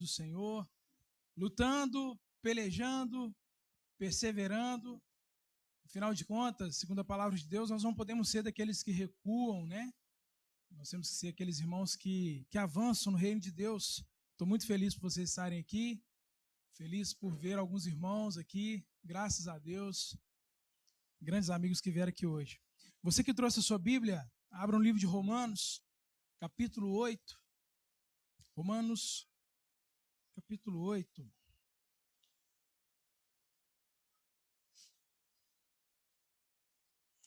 do Senhor, lutando, pelejando, perseverando. Afinal de contas, segundo a palavra de Deus, nós não podemos ser daqueles que recuam, né? Nós temos que ser aqueles irmãos que avançam no reino de Deus. Estou muito feliz por vocês estarem aqui, feliz por ver alguns irmãos aqui, graças a Deus, grandes amigos que vieram aqui hoje. Você que trouxe a sua Bíblia, abra um livro de Romanos, capítulo 8. Romanos, capítulo 8.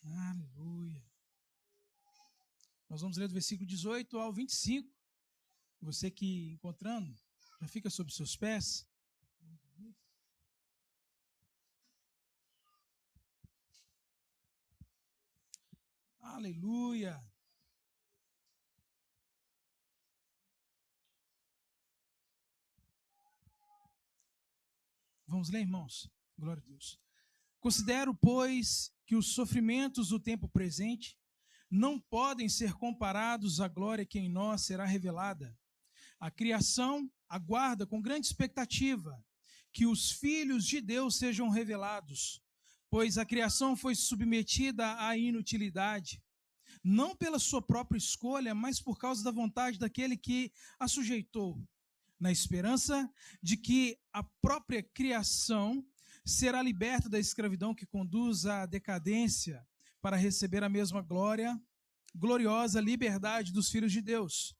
Aleluia. Nós vamos ler do versículo 18 ao 25. Você que encontrando, já fica sobre os seus pés. Aleluia. Vamos ler, irmãos? Glória a Deus. Considero, pois, que os sofrimentos do tempo presente não podem ser comparados à glória que em nós será revelada. A criação aguarda com grande expectativa que os filhos de Deus sejam revelados, pois a criação foi submetida à inutilidade, não pela sua própria escolha, mas por causa da vontade daquele que a sujeitou, na esperança de que a própria criação será liberta da escravidão que conduz à decadência para receber a mesma gloriosa liberdade dos filhos de Deus.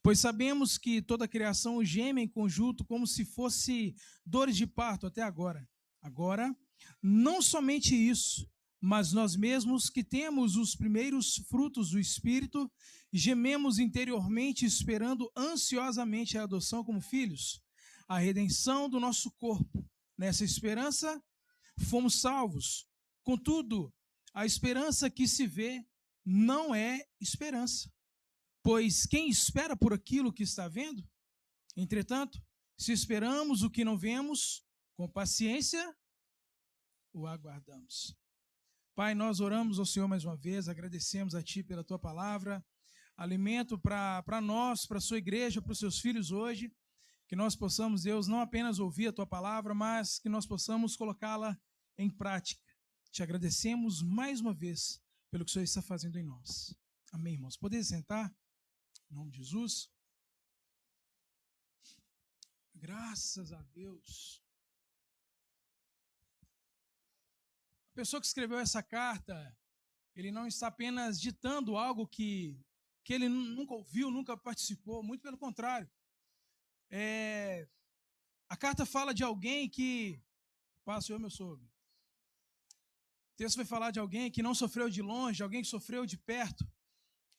Pois sabemos que toda a criação geme em conjunto como se fosse dores de parto até agora. Agora, não somente isso, mas nós mesmos que temos os primeiros frutos do Espírito, gememos interiormente esperando ansiosamente a adoção como filhos, a redenção do nosso corpo. Nessa esperança, fomos salvos. Contudo, a esperança que se vê não é esperança. Pois quem espera por aquilo que está vendo? Entretanto, se esperamos o que não vemos, com paciência o aguardamos. Pai, nós oramos ao Senhor mais uma vez, agradecemos a Ti pela Tua palavra, alimento para nós, para a Sua igreja, para os Seus filhos hoje, que nós possamos, Deus, não apenas ouvir a Tua palavra, mas que nós possamos colocá-la em prática. Te agradecemos mais uma vez pelo que o Senhor está fazendo em nós. Amém, irmãos. Podem sentar? Em nome de Jesus. Graças a Deus. A pessoa que escreveu essa carta, ele não está apenas ditando algo que ele nunca ouviu, nunca participou, muito pelo contrário. A carta fala de alguém que... Passa eu, meu sogro. O texto vai falar de alguém que não sofreu de longe, alguém que sofreu de perto.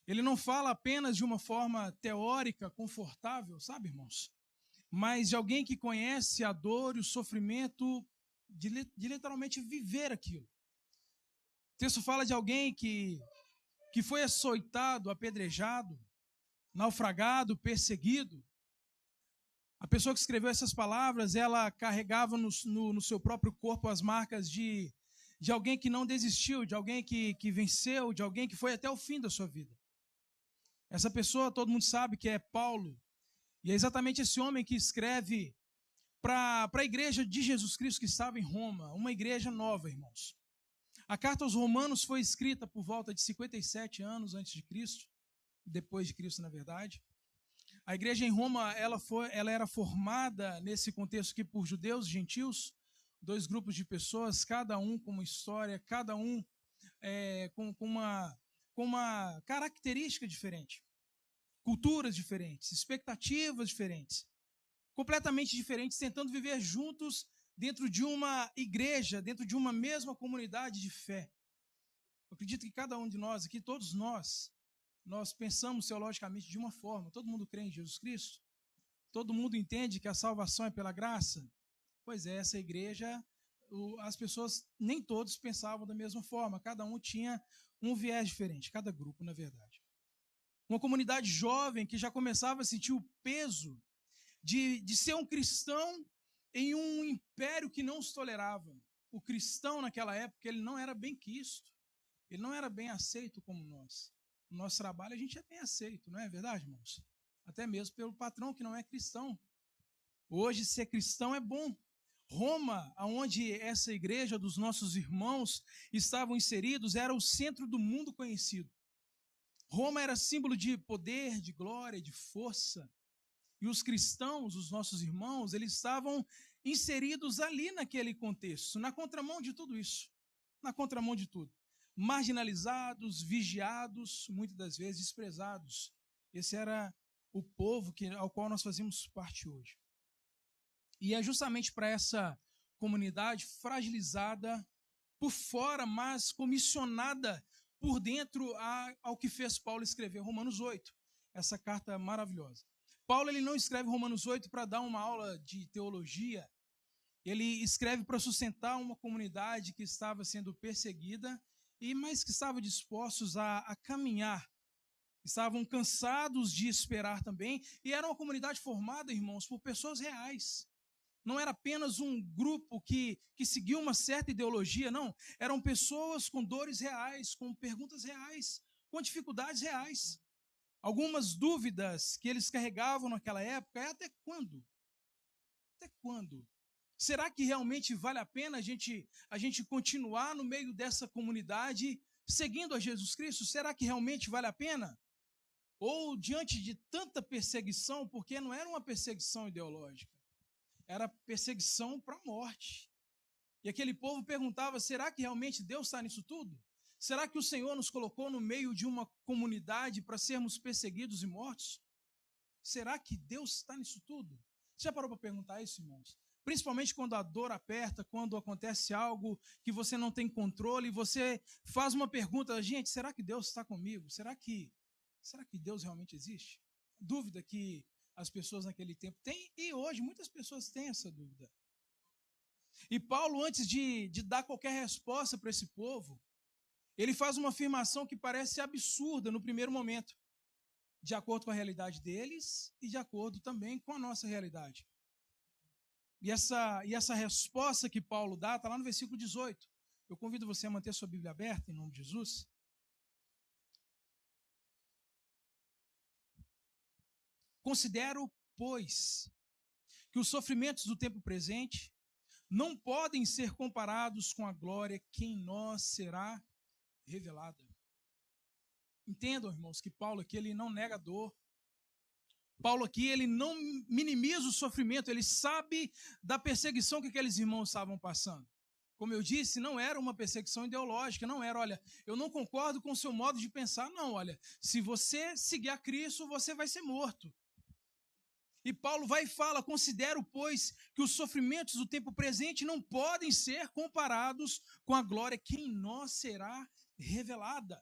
Ele não fala apenas de uma forma teórica, confortável, sabe, irmãos? Mas de alguém que conhece a dor e o sofrimento de literalmente viver aquilo. O texto fala de alguém que foi açoitado, apedrejado, naufragado, perseguido. A pessoa que escreveu essas palavras, ela carregava no seu próprio corpo as marcas de alguém que não desistiu, de alguém que venceu, de alguém que foi até o fim da sua vida. Essa pessoa, todo mundo sabe que é Paulo, e é exatamente esse homem que escreve para a igreja de Jesus Cristo que estava em Roma, uma igreja nova, irmãos. A carta aos Romanos foi escrita por volta de 57 anos antes de Cristo, depois de Cristo, na verdade. A igreja em Roma, ela era formada nesse contexto aqui por judeus e gentios, dois grupos de pessoas, cada um com uma história, cada um com uma característica diferente, culturas diferentes, expectativas diferentes, completamente diferentes, tentando viver juntos dentro de uma igreja, dentro de uma mesma comunidade de fé. Eu acredito que cada um de nós aqui, todos nós pensamos teologicamente de uma forma. Todo mundo crê em Jesus Cristo? Todo mundo entende que a salvação é pela graça? Pois é, essa igreja, as pessoas, nem todos pensavam da mesma forma. Cada um tinha um viés diferente, cada grupo, na verdade. Uma comunidade jovem que já começava a sentir o peso de ser um cristão em um império que não os tolerava. O cristão, naquela época, ele não era bem quisto. Ele não era bem aceito como nós. No nosso trabalho, a gente é bem aceito, não é verdade, irmãos? Até mesmo pelo patrão que não é cristão. Hoje ser cristão é bom. Roma, onde essa igreja dos nossos irmãos estavam inseridos, era o centro do mundo conhecido. Roma era símbolo de poder, de glória, de força. E os cristãos, os nossos irmãos, eles estavam inseridos ali naquele contexto, na contramão de tudo isso, na contramão de tudo. Marginalizados, vigiados, muitas das vezes desprezados. Esse era o povo ao qual nós fazíamos parte hoje. E é justamente para essa comunidade fragilizada por fora, mas comissionada por dentro ao que fez Paulo escrever Romanos 8, essa carta maravilhosa. Paulo ele não escreve Romanos 8 para dar uma aula de teologia, ele escreve para sustentar uma comunidade que estava sendo perseguida, mas que estava dispostos a caminhar. Estavam cansados de esperar também, e era uma comunidade formada, irmãos, por pessoas reais. Não era apenas um grupo que seguia uma certa ideologia, não. Eram pessoas com dores reais, com perguntas reais, com dificuldades reais. Algumas dúvidas que eles carregavam naquela época é até quando? Até quando? Será que realmente vale a pena a gente continuar no meio dessa comunidade seguindo a Jesus Cristo? Será que realmente vale a pena? Ou diante de tanta perseguição, porque não era uma perseguição ideológica, era perseguição para a morte. E aquele povo perguntava, será que realmente Deus está nisso tudo? Será que o Senhor nos colocou no meio de uma comunidade para sermos perseguidos e mortos? Será que Deus está nisso tudo? Você já parou para perguntar isso, irmãos? Principalmente quando a dor aperta, quando acontece algo que você não tem controle, e você faz uma pergunta, gente, será que Deus está comigo? Será que Deus realmente existe? Dúvida que as pessoas naquele tempo têm, e hoje muitas pessoas têm essa dúvida. E Paulo, antes de dar qualquer resposta para esse povo, ele faz uma afirmação que parece absurda no primeiro momento, de acordo com a realidade deles e de acordo também com a nossa realidade. E essa resposta que Paulo dá está lá no versículo 18. Eu convido você a manter sua Bíblia aberta, em nome de Jesus. Considero, pois, que os sofrimentos do tempo presente não podem ser comparados com a glória que em nós será revelada. Entendam, irmãos, que Paulo aqui ele não nega a dor. Paulo aqui ele não minimiza o sofrimento, ele sabe da perseguição que aqueles irmãos estavam passando. Como eu disse, não era uma perseguição ideológica, não era, olha, eu não concordo com o seu modo de pensar, não, olha, se você seguir a Cristo, você vai ser morto. E Paulo vai e fala, considero, pois, que os sofrimentos do tempo presente não podem ser comparados com a glória que em nós será revelada.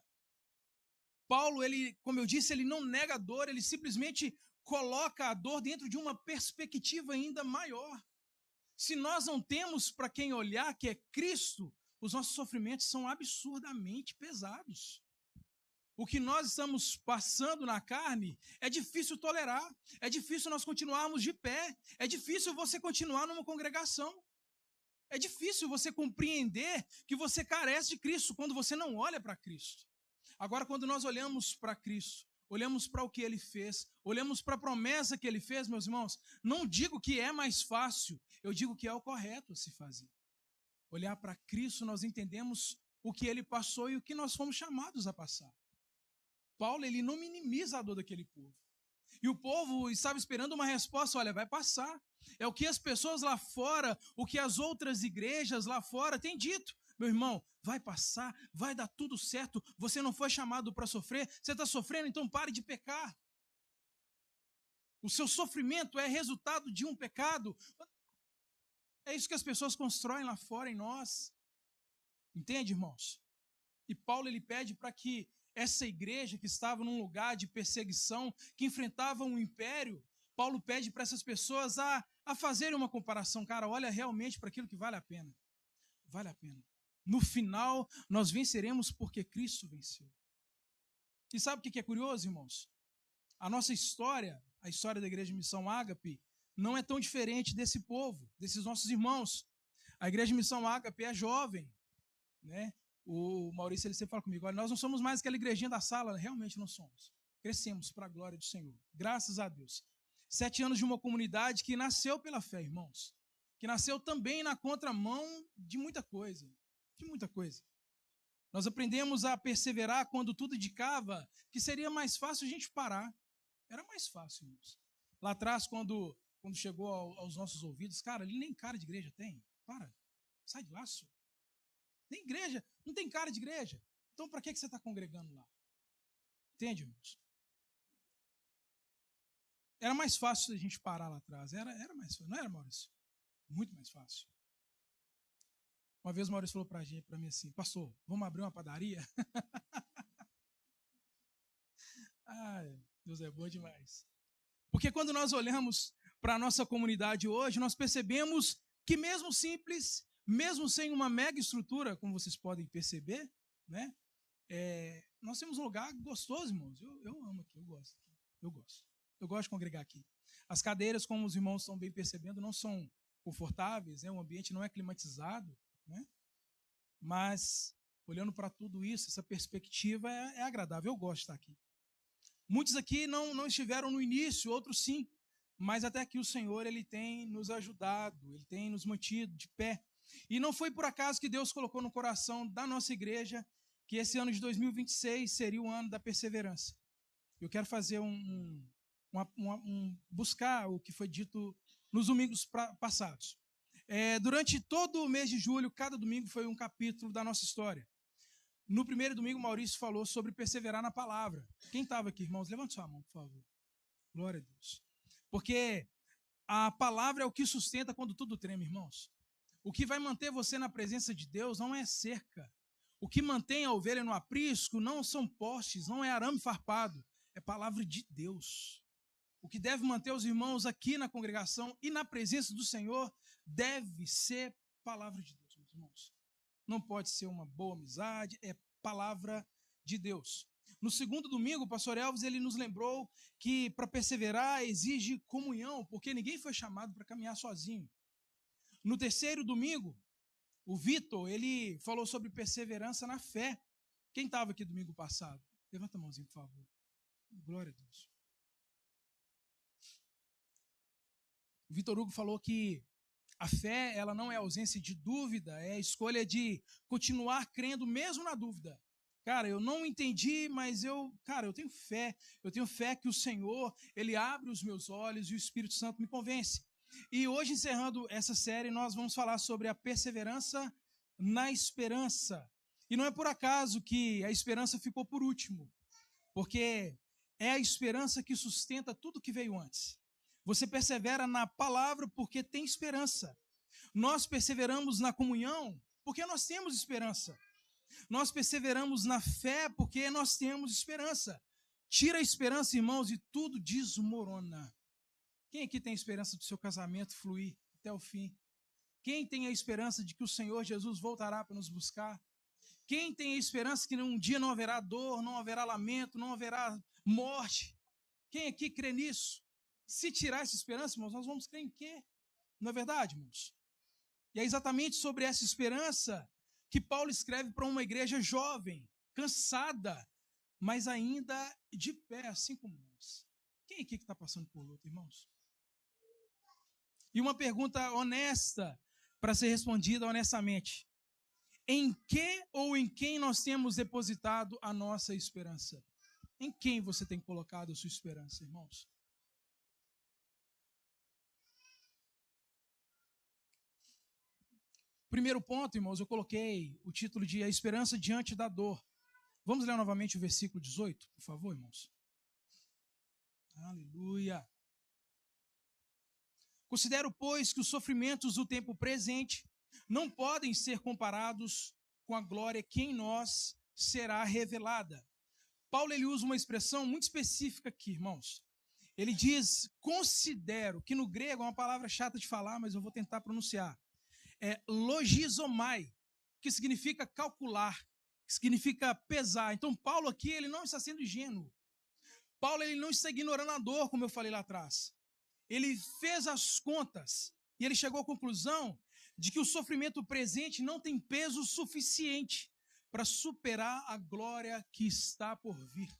Paulo, ele, como eu disse, ele não nega a dor, ele simplesmente coloca a dor dentro de uma perspectiva ainda maior. Se nós não temos para quem olhar, que é Cristo, os nossos sofrimentos são absurdamente pesados. O que nós estamos passando na carne é difícil tolerar, é difícil nós continuarmos de pé, é difícil você continuar numa congregação, é difícil você compreender que você carece de Cristo quando você não olha para Cristo. Agora, quando nós olhamos para Cristo, olhamos para o que Ele fez, olhamos para a promessa que Ele fez, meus irmãos, não digo que é mais fácil, eu digo que é o correto a se fazer. Olhar para Cristo, nós entendemos o que Ele passou e o que nós fomos chamados a passar. Paulo, ele não minimiza a dor daquele povo. E o povo estava esperando uma resposta, olha, vai passar. É o que as pessoas lá fora, o que as outras igrejas lá fora têm dito. Meu irmão, vai passar, vai dar tudo certo, você não foi chamado para sofrer, você está sofrendo, então pare de pecar. O seu sofrimento é resultado de um pecado. É isso que as pessoas constroem lá fora em nós. Entende, irmãos? E Paulo, ele pede para que essa igreja que estava num lugar de perseguição, que enfrentava um império, Paulo pede para essas pessoas a fazerem uma comparação. Cara, olha realmente para aquilo que vale a pena. Vale a pena. No final, nós venceremos porque Cristo venceu. E sabe o que é curioso, irmãos? A nossa história, a história da Igreja de Missão Ágape, não é tão diferente desse povo, desses nossos irmãos. A Igreja de Missão Ágape é jovem, né? O Maurício, ele sempre fala comigo, olha, nós não somos mais aquela igrejinha da sala, realmente não somos. Crescemos para a glória do Senhor, graças a Deus. 7 anos de uma comunidade que nasceu pela fé, irmãos. Que nasceu também na contramão de muita coisa. De muita coisa. Nós aprendemos a perseverar quando tudo indicava que seria mais fácil a gente parar. Era mais fácil, irmãos. Lá atrás, quando chegou aos nossos ouvidos, cara, ali nem cara de igreja tem. Para, sai de lá, senhor. Nem igreja, não tem cara de igreja. Então, para que você está congregando lá? Entende, irmãos? Era mais fácil a gente parar lá atrás. Era mais fácil, não era, Maurício? Muito mais fácil. Uma vez o Maurício falou para mim assim, pastor, vamos abrir uma padaria? Ai, Deus é bom demais. Porque quando nós olhamos para a nossa comunidade hoje, nós percebemos que mesmo simples, mesmo sem uma mega estrutura, como vocês podem perceber, né? Nós temos um lugar gostoso, irmãos. Eu amo aqui, eu gosto. Eu gosto de congregar aqui. As cadeiras, como os irmãos estão bem percebendo, não são confortáveis, né? O ambiente não é climatizado, né? Mas, olhando para tudo isso, essa perspectiva é agradável. Eu gosto de estar aqui. Muitos aqui não estiveram no início, outros sim. Mas até aqui o Senhor, Ele tem nos ajudado, Ele tem nos mantido de pé. E não foi por acaso que Deus colocou no coração da nossa igreja que esse ano de 2026 seria o ano da perseverança. Eu quero fazer buscar o que foi dito nos domingos passados. Durante todo o mês de julho, cada domingo foi um capítulo da nossa história. No primeiro domingo, Maurício falou sobre perseverar na palavra. Quem estava aqui, irmãos? Levante sua mão, por favor. Glória a Deus. Porque a palavra é o que sustenta quando tudo treme, irmãos. O que vai manter você na presença de Deus não é cerca. O que mantém a ovelha no aprisco não são postes, não é arame farpado. É palavra de Deus. O que deve manter os irmãos aqui na congregação e na presença do Senhor deve ser palavra de Deus, meus irmãos. Não pode ser uma boa amizade, é palavra de Deus. No segundo domingo, o pastor Elvis ele nos lembrou que para perseverar exige comunhão, porque ninguém foi chamado para caminhar sozinho. No terceiro domingo, o Vitor ele falou sobre perseverança na fé. Quem estava aqui domingo passado? Levanta a mãozinha, por favor. Glória a Deus. O Vitor Hugo falou que a fé, ela não é ausência de dúvida, é a escolha de continuar crendo mesmo na dúvida. Cara, eu não entendi, mas eu tenho fé. Eu tenho fé que o Senhor, Ele abre os meus olhos e o Espírito Santo me convence. E hoje, encerrando essa série, nós vamos falar sobre a perseverança na esperança. E não é por acaso que a esperança ficou por último, porque é a esperança que sustenta tudo que veio antes. Você persevera na palavra porque tem esperança. Nós perseveramos na comunhão porque nós temos esperança. Nós perseveramos na fé porque nós temos esperança. Tira a esperança, irmãos, e tudo desmorona. Quem aqui tem esperança do seu casamento fluir até o fim? Quem tem a esperança de que o Senhor Jesus voltará para nos buscar? Quem tem a esperança que um dia não haverá dor, não haverá lamento, não haverá morte? Quem aqui crê nisso? Se tirar essa esperança, irmãos, nós vamos crer em quê? Não é verdade, irmãos? E é exatamente sobre essa esperança que Paulo escreve para uma igreja jovem, cansada, mas ainda de pé, assim como nós. Quem aqui que está passando por luta, irmãos? E uma pergunta honesta para ser respondida honestamente. Em que ou em quem nós temos depositado a nossa esperança? Em quem você tem colocado a sua esperança, irmãos? Primeiro ponto, irmãos, eu coloquei o título de A Esperança Diante da Dor. Vamos ler novamente o versículo 18, por favor, irmãos. Aleluia. Considero, pois, que os sofrimentos do tempo presente não podem ser comparados com a glória que em nós será revelada. Paulo ele usa uma expressão muito específica aqui, irmãos. Ele diz, considero, que no grego é uma palavra chata de falar, mas eu vou tentar pronunciar. É logizomai, que significa calcular, que significa pesar. Então, Paulo aqui, ele não está sendo ingênuo. Paulo, ele não está ignorando a dor, como eu falei lá atrás. Ele fez as contas e ele chegou à conclusão de que o sofrimento presente não tem peso suficiente para superar a glória que está por vir.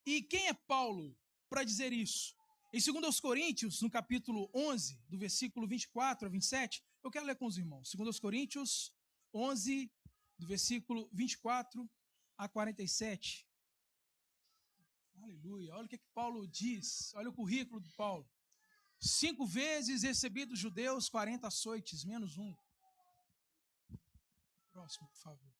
E quem é Paulo para dizer isso? Em 2 Coríntios, no capítulo 11, do versículo 24 a 27, eu quero ler com os irmãos. 2 Coríntios 11, do versículo 24 a 47. Aleluia. Olha o que Paulo diz. Olha o currículo de Paulo. 5 vezes recebi dos judeus 40 açoites, menos um. Próximo, por favor.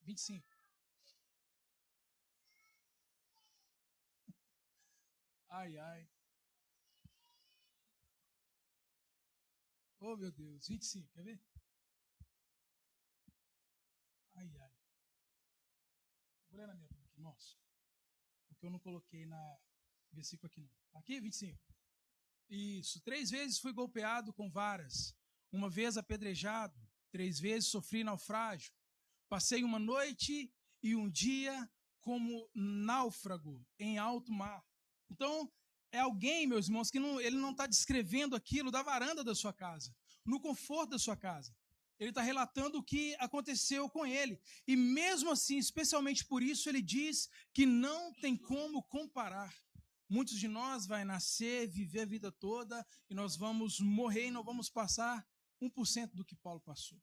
Vinte e cinco. Ai, ai. Oh, meu Deus. 25, quer ver? Ai, ai. Vou ler na minha Bíblia aqui, irmãos. Porque eu não coloquei na versículo aqui, não. Aqui, 25. Isso. 3 vezes fui golpeado com varas. 1 vez apedrejado. 3 vezes sofri naufrágio. Passei 1 noite e 1 dia como náufrago em alto mar. Então, é alguém, meus irmãos, que ele não está descrevendo aquilo da varanda da sua casa, no conforto da sua casa. Ele está relatando o que aconteceu com ele. E mesmo assim, especialmente por isso, ele diz que não tem como comparar. Muitos de nós vai nascer, viver a vida toda, e nós vamos morrer e não vamos passar 1% do que Paulo passou.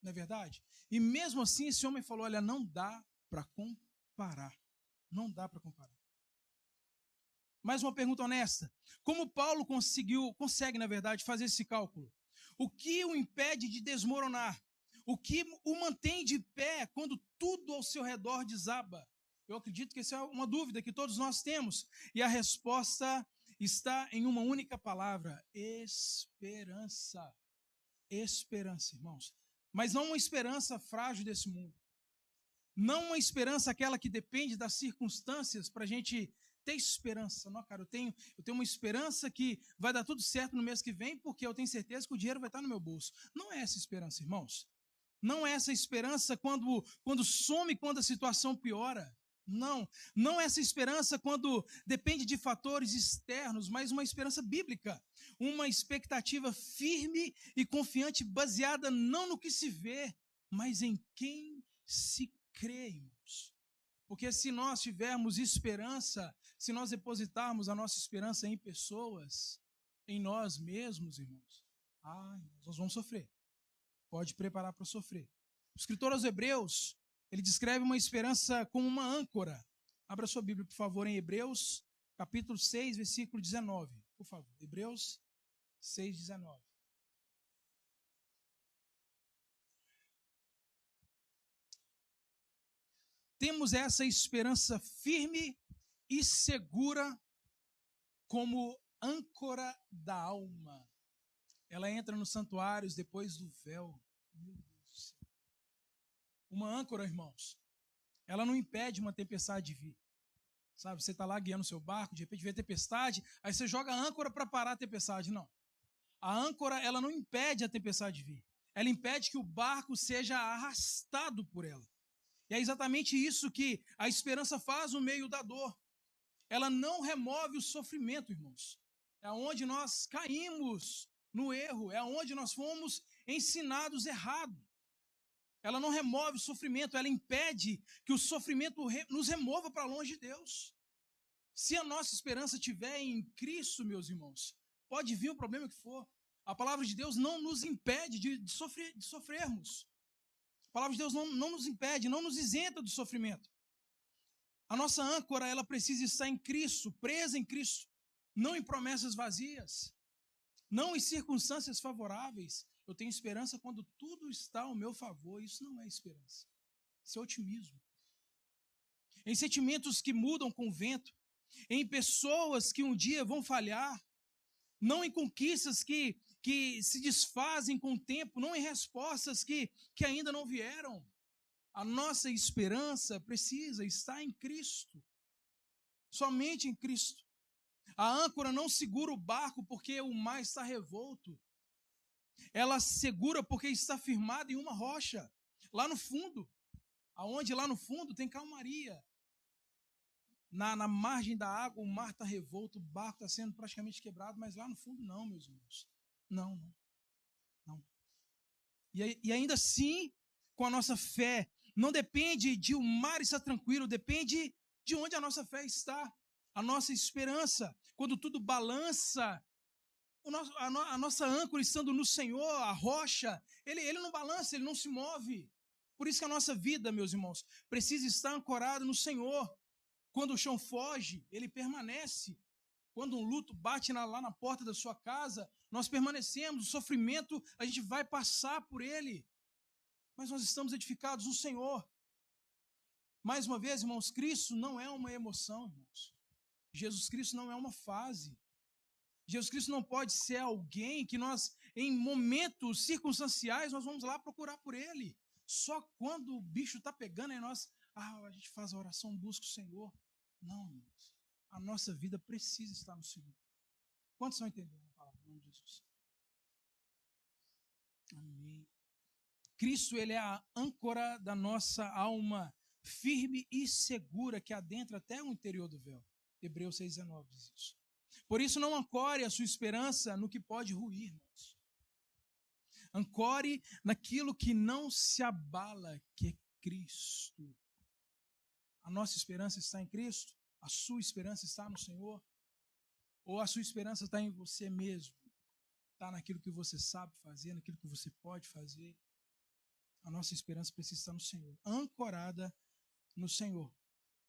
Não é verdade? E mesmo assim, esse homem falou, olha, não dá para comparar. Não dá para comparar. Mais uma pergunta honesta. Como Paulo consegue, na verdade, fazer esse cálculo? O que o impede de desmoronar? O que o mantém de pé quando tudo ao seu redor desaba? Eu acredito que essa é uma dúvida que todos nós temos. E a resposta está em uma única palavra: esperança. Esperança, irmãos. Mas não uma esperança frágil desse mundo. Não uma esperança aquela que depende das circunstâncias para a gente ter esperança. Não, cara, eu tenho uma esperança que vai dar tudo certo no mês que vem, porque eu tenho certeza que o dinheiro vai estar no meu bolso. Não é essa esperança, irmãos. Não é essa esperança quando some, quando a situação piora. Não é essa esperança quando depende de fatores externos, mas uma esperança bíblica. Uma expectativa firme e confiante, baseada não no que se vê, mas em quem se crê, irmãos. Porque se nós tivermos esperança, se nós depositarmos a nossa esperança em pessoas, em nós mesmos, irmãos, nós vamos sofrer. Pode preparar para sofrer. O escritor aos Hebreus, ele descreve uma esperança como uma âncora. Abra sua Bíblia, por favor, em Hebreus, capítulo 6, versículo 19. Por favor, Hebreus 6, 19. Temos essa esperança firme e segura como âncora da alma. Ela entra nos santuários depois do véu. Meu Deus do céu. Uma âncora, irmãos, ela não impede uma tempestade de vir. Sabe, você está lá guiando o seu barco, de repente vê tempestade, aí você joga a âncora para parar a tempestade. Não. A âncora, ela não impede a tempestade de vir. Ela impede que o barco seja arrastado por ela. E é exatamente isso que a esperança faz no meio da dor. Ela não remove o sofrimento, irmãos. É onde nós caímos no erro, é onde nós fomos ensinados errado. Ela não remove o sofrimento, ela impede que o sofrimento nos remova para longe de Deus. Se a nossa esperança estiver em Cristo, meus irmãos, pode vir o problema que for. A palavra de Deus não nos impede de sofrermos. A palavra de Deus não nos impede, não nos isenta do sofrimento. A nossa âncora, ela precisa estar em Cristo, presa em Cristo, não em promessas vazias, não em circunstâncias favoráveis. Eu tenho esperança quando tudo está ao meu favor. Isso não é esperança, isso é otimismo. Em sentimentos que mudam com o vento, em pessoas que um dia vão falhar, não em conquistas que se desfazem com o tempo, não em respostas que ainda não vieram. A nossa esperança precisa estar em Cristo, somente em Cristo. A âncora não segura o barco porque o mar está revolto. Ela segura porque está firmada em uma rocha, lá no fundo. Aonde lá no fundo tem calmaria. Na margem da água, o mar está revolto, o barco está sendo praticamente quebrado, mas lá no fundo não, meus irmãos. Não. E ainda assim, com a nossa fé, Não depende de o mar estar tranquilo, depende de onde a nossa fé está, a nossa esperança. Quando tudo balança, a nossa âncora estando no Senhor, a rocha, ele não balança, ele não se move. Por isso que a nossa vida, meus irmãos, precisa estar ancorada no Senhor. Quando o chão foge, ele permanece. Quando um luto bate lá na porta da sua casa, nós permanecemos. O sofrimento, a gente vai passar por ele. Mas nós estamos edificados no Senhor. Mais uma vez, irmãos, Cristo não é uma emoção, irmãos. Jesus Cristo não é uma fase. Jesus Cristo não pode ser alguém que nós, em momentos circunstanciais, nós vamos lá procurar por ele. Só quando o bicho está pegando, aí a gente faz a oração, busca o Senhor. Não, irmãos. A nossa vida precisa estar no Senhor. Quantos estão entendendo a palavra? Em nome de Jesus. Amém. Cristo, ele é a âncora da nossa alma, firme e segura, que adentra até o interior do véu. Hebreus 6,19 diz isso. Por isso, não ancore a sua esperança no que pode ruir, irmãos. Ancore naquilo que não se abala, que é Cristo. A nossa esperança está em Cristo? A sua esperança está no Senhor? Ou a sua esperança está em você mesmo? Está naquilo que você sabe fazer, naquilo que você pode fazer? A nossa esperança precisa estar no Senhor, ancorada no Senhor.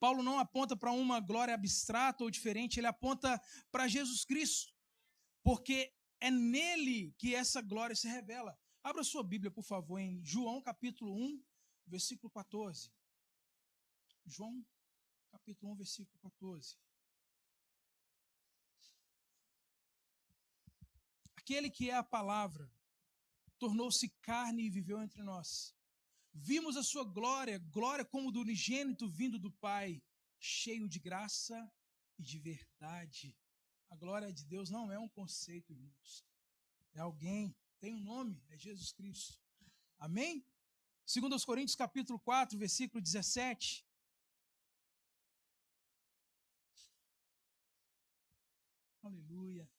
Paulo não aponta para uma glória abstrata ou diferente, ele aponta para Jesus Cristo, porque é nele que essa glória se revela. Abra sua Bíblia, por favor, em João capítulo 1, versículo 14. João capítulo 1, versículo 14. Aquele que é a palavra tornou-se carne e viveu entre nós. Vimos a sua glória, glória como do unigênito vindo do Pai, cheio de graça e de verdade. A glória de Deus não é um conceito, irmãos. É alguém, tem um nome, é Jesus Cristo. Amém? 2 Coríntios capítulo 4, versículo 17. Aleluia.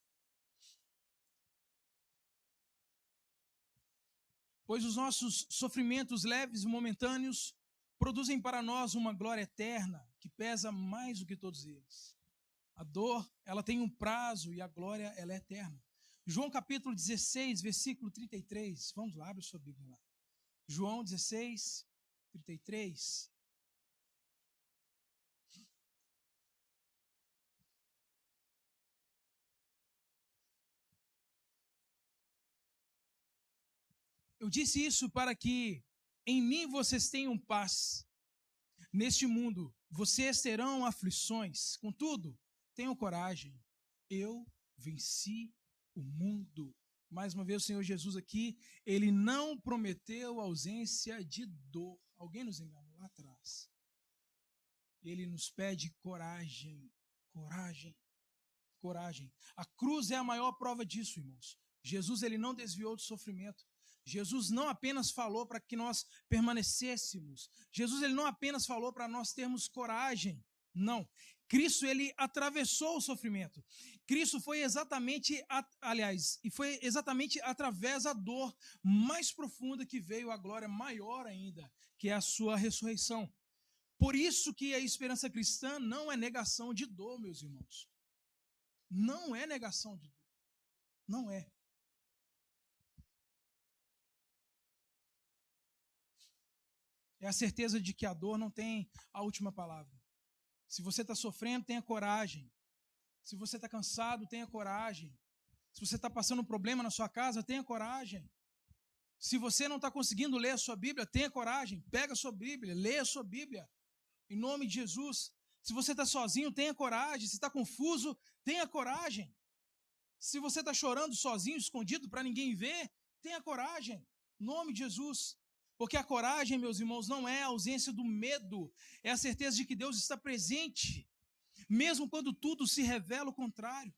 Pois os nossos sofrimentos leves e momentâneos produzem para nós uma glória eterna que pesa mais do que todos eles. A dor, ela tem um prazo e a glória, ela é eterna. João capítulo 16, versículo 33. Vamos lá, abre sua Bíblia lá. João 16, 33. Eu disse isso para que em mim vocês tenham paz. Neste mundo vocês terão aflições. Contudo, tenham coragem. Eu venci o mundo. Mais uma vez o Senhor Jesus aqui, ele não prometeu ausência de dor. Alguém nos enganou lá atrás. Ele nos pede coragem, coragem, coragem. A cruz é a maior prova disso, irmãos. Jesus, ele não desviou do sofrimento. Jesus não apenas falou para que nós permanecêssemos. Jesus, ele não apenas falou para nós termos coragem. Não. Cristo, ele atravessou o sofrimento. Cristo foi exatamente, foi exatamente através da dor mais profunda que veio a glória maior ainda, que é a sua ressurreição. Por isso que a esperança cristã não é negação de dor, meus irmãos. Não é negação de dor. Não é. É a certeza de que a dor não tem a última palavra. Se você está sofrendo, tenha coragem. Se você está cansado, tenha coragem. Se você está passando um problema na sua casa, tenha coragem. Se você não está conseguindo ler a sua Bíblia, tenha coragem. Pega a sua Bíblia, leia a sua Bíblia. Em nome de Jesus. Se você está sozinho, tenha coragem. Se está confuso, tenha coragem. Se você está chorando sozinho, escondido, para ninguém ver, tenha coragem. Em nome de Jesus. Porque a coragem, meus irmãos, não é a ausência do medo, é a certeza de que Deus está presente, mesmo quando tudo se revela o contrário.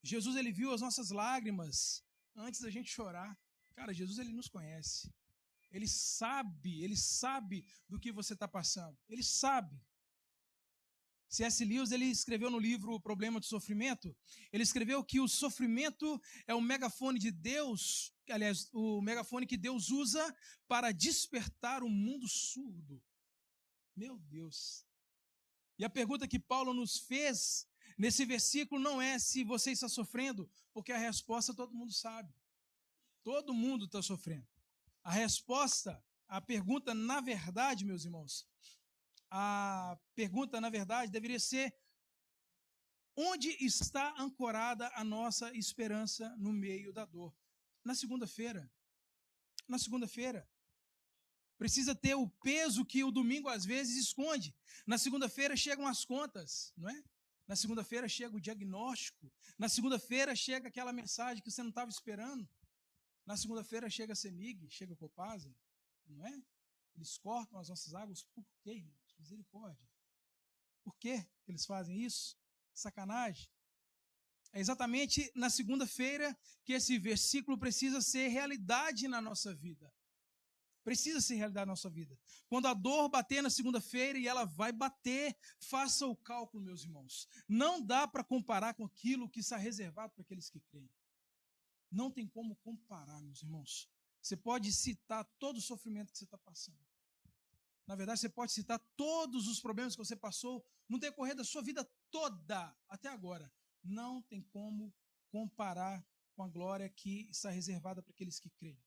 Jesus, ele viu as nossas lágrimas antes da gente chorar. Cara, Jesus, ele nos conhece. Ele sabe do que você está passando. Ele sabe. C.S. Lewis, ele escreveu no livro O Problema do Sofrimento, ele escreveu que o sofrimento é o megafone de Deus, aliás, o megafone que Deus usa para despertar o mundo surdo. Meu Deus! E a pergunta que Paulo nos fez nesse versículo não é se você está sofrendo, porque a resposta todo mundo sabe. Todo mundo está sofrendo. A resposta, a pergunta, na verdade, meus irmãos, a pergunta, na verdade, deveria ser: onde está ancorada a nossa esperança no meio da dor? Na segunda-feira. Na segunda-feira. Precisa ter o peso que o domingo às vezes esconde. Na segunda-feira chegam as contas, não é? Na segunda-feira chega o diagnóstico. Na segunda-feira chega aquela mensagem que você não estava esperando. Na segunda-feira chega a CEMIG, chega a Copasa, não é? Eles cortam as nossas águas. Por quê, irmãos? Misericórdia. Por que eles fazem isso? Sacanagem. É exatamente na segunda-feira que esse versículo precisa ser realidade na nossa vida. Precisa ser realidade na nossa vida. Quando a dor bater na segunda-feira, e ela vai bater, faça o cálculo, meus irmãos. Não dá para comparar com aquilo que está reservado para aqueles que creem. Não tem como comparar, meus irmãos. Você pode citar todo o sofrimento que você está passando. Na verdade, você pode citar todos os problemas que você passou no decorrer da sua vida toda, até agora. Não tem como comparar com a glória que está reservada para aqueles que creem.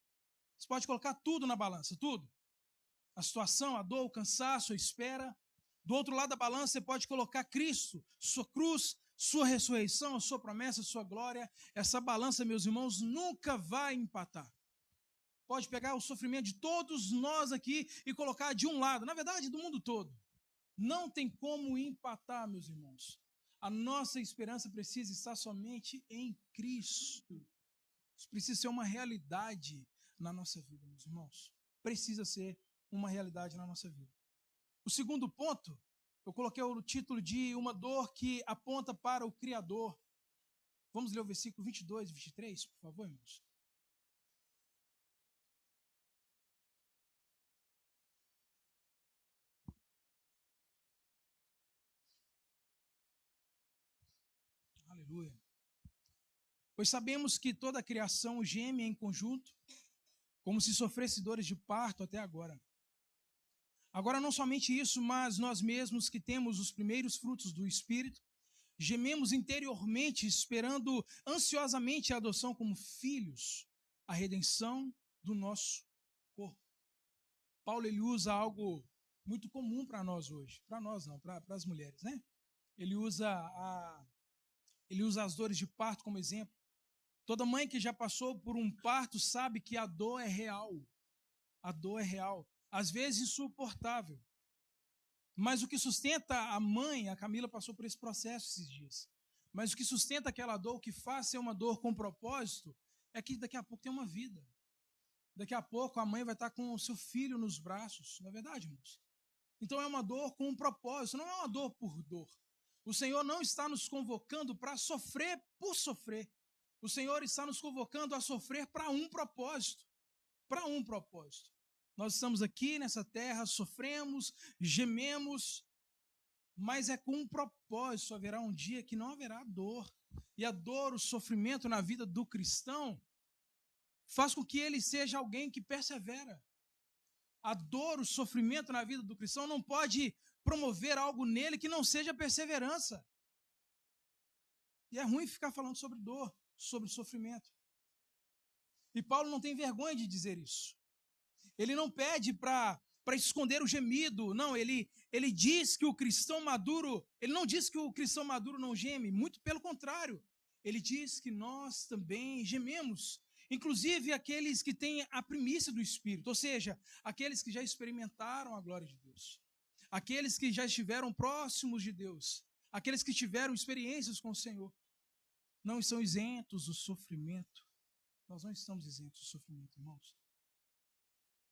Você pode colocar tudo na balança, tudo. A situação, a dor, o cansaço, a espera. Do outro lado da balança, você pode colocar Cristo, sua cruz, sua ressurreição, a sua promessa, a sua glória. Essa balança, meus irmãos, nunca vai empatar. Pode pegar o sofrimento de todos nós aqui e colocar de um lado, na verdade, do mundo todo. Não tem como empatar, meus irmãos. A nossa esperança precisa estar somente em Cristo. Isso precisa ser uma realidade na nossa vida, meus irmãos. Precisa ser uma realidade na nossa vida. O segundo ponto, eu coloquei o título de uma dor que aponta para o Criador. Vamos ler o versículo 22 e 23, por favor, irmãos. Aleluia. Pois sabemos que toda a criação geme em conjunto, como se sofresse dores de parto até agora. Agora, não somente isso, mas nós mesmos que temos os primeiros frutos do Espírito, gememos interiormente, esperando ansiosamente a adoção como filhos, a redenção do nosso corpo. Paulo, ele usa algo muito comum para nós hoje. Para nós não, para as mulheres, né? Ele usa as dores de parto como exemplo. Toda mãe que já passou por um parto sabe que a dor é real. A dor é real. Às vezes insuportável. Mas o que sustenta a mãe, a Camila passou por esse processo esses dias. Mas o que sustenta aquela dor, o que faz ser uma dor com propósito, é que daqui a pouco tem uma vida. Daqui a pouco a mãe vai estar com o seu filho nos braços. Não é verdade, irmãos? Então é uma dor com um propósito, não é uma dor por dor. O Senhor não está nos convocando para sofrer por sofrer. O Senhor está nos convocando a sofrer para um propósito. Para um propósito. Nós estamos aqui nessa terra, sofremos, gememos, mas é com um propósito. Haverá um dia que não haverá dor. E a dor, o sofrimento na vida do cristão faz com que ele seja alguém que persevera. A dor, o sofrimento na vida do cristão não pode promover algo nele que não seja perseverança. E é ruim ficar falando sobre dor, sobre sofrimento. E Paulo não tem vergonha de dizer isso. Ele não pede para esconder o gemido. Não, ele diz que o cristão maduro, ele não diz que o cristão maduro não geme, muito pelo contrário. Ele diz que nós também gememos. Inclusive aqueles que têm a primícia do Espírito, ou seja, aqueles que já experimentaram a glória de Deus. Aqueles que já estiveram próximos de Deus. Aqueles que tiveram experiências com o Senhor. Não estão isentos do sofrimento. Nós não estamos isentos do sofrimento, irmãos.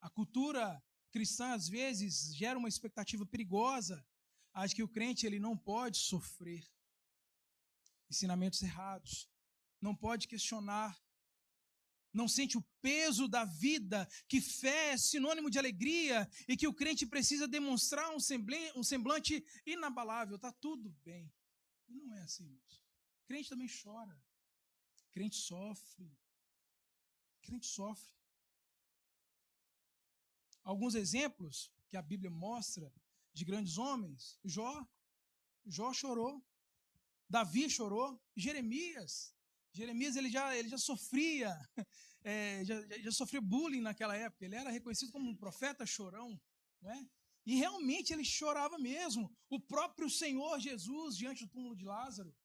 A cultura cristã, às vezes, gera uma expectativa perigosa, a de que o crente ele não pode sofrer ensinamentos errados, não pode questionar, não sente o peso da vida, que fé é sinônimo de alegria e que o crente precisa demonstrar um semblante inabalável. Está tudo bem. E não é assim, irmãos. Crente também chora. Crente sofre. Crente sofre. Alguns exemplos que a Bíblia mostra de grandes homens. Jó chorou. Davi chorou. Jeremias ele já sofria, já sofreu bullying naquela época. Ele era reconhecido como um profeta chorão, né? E realmente ele chorava mesmo. O próprio Senhor Jesus diante do túmulo de Lázaro.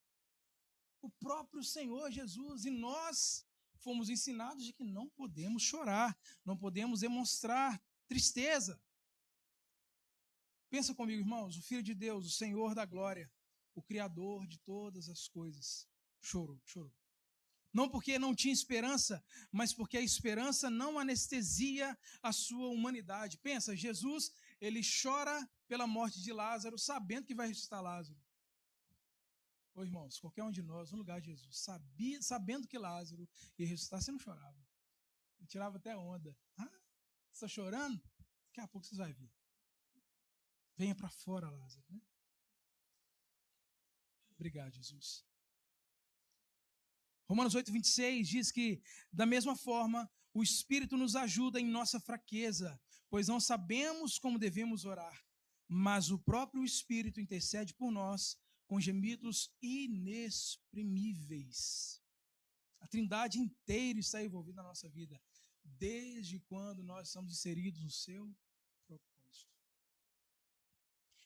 O próprio Senhor Jesus. E nós fomos ensinados de que não podemos chorar, não podemos demonstrar tristeza. Pensa comigo, irmãos, o Filho de Deus, o Senhor da glória, o Criador de todas as coisas, chorou. Não porque não tinha esperança, mas porque a esperança não anestesia a sua humanidade. Pensa, Jesus, ele chora pela morte de Lázaro, sabendo que vai ressuscitar Lázaro. Ô irmãos, qualquer um de nós, no lugar de Jesus, sabendo que Lázaro ia ressuscitar, você não chorava. Ele tirava até onda. Ah, você está chorando? Daqui a pouco você vai ver. Venha para fora, Lázaro. Né? Obrigado, Jesus. Romanos 8:26 diz que, da mesma forma, o Espírito nos ajuda em nossa fraqueza, pois não sabemos como devemos orar, mas o próprio Espírito intercede por nós com gemidos inexprimíveis. A Trindade inteira está envolvida na nossa vida, desde quando nós estamos inseridos no seu propósito.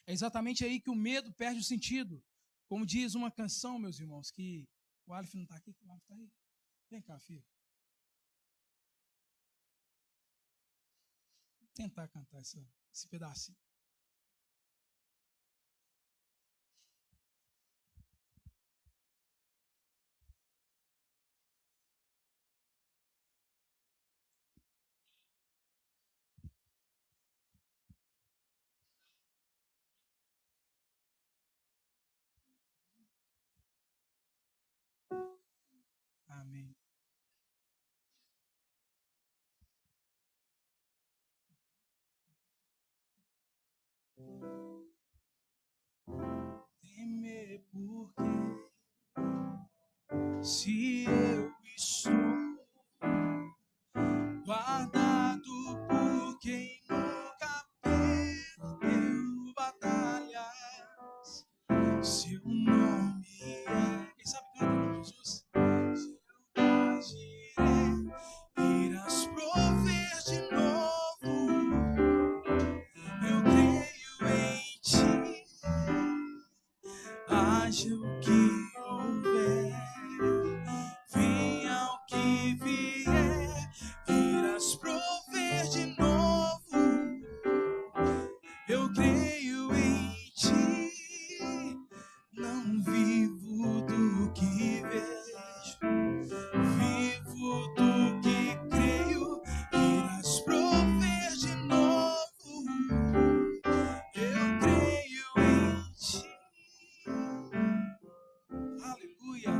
É exatamente aí que o medo perde o sentido. Como diz uma canção, meus irmãos, que o Aleph não está aqui? O Aleph está aí? Vem cá, filho. Vou tentar cantar esse pedacinho. Amém. Temer porque se eu estou guardado por quem nunca perdeu batalhas, seu nome é. Quem sabe canta em nome de Jesus? Seu agiré, irás prover de novo. Eu creio em ti. Haja o que houver, venha o que vier, irás prover de novo. Eu creio em ti, não vivo do que vejo, vivo do que creio, irás prover de novo. Eu creio em ti. Aleluia.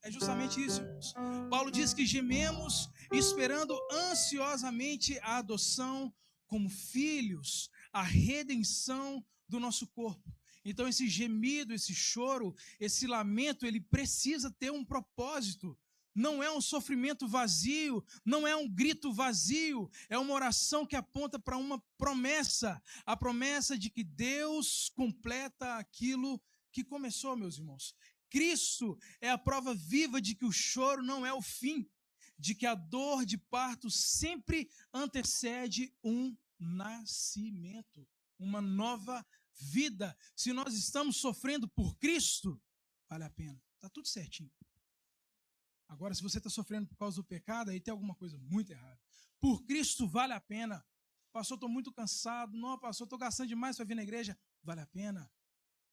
É justamente isso, irmãos. Paulo diz que gememos esperando ansiosamente a adoção como filhos, a redenção do nosso corpo. Então esse gemido, esse choro, esse lamento, ele precisa ter um propósito. Não é um sofrimento vazio, não é um grito vazio, é uma oração que aponta para uma promessa, a promessa de que Deus completa aquilo que começou, meus irmãos. Cristo é a prova viva de que o choro não é o fim, de que a dor de parto sempre antecede um nascimento, uma nova vida. Se nós estamos sofrendo por Cristo, vale a pena, está tudo certinho. Agora, se você está sofrendo por causa do pecado, aí tem alguma coisa muito errada. Por Cristo vale a pena. Pastor, estou muito cansado. Não, pastor, estou gastando demais para vir na igreja. Vale a pena.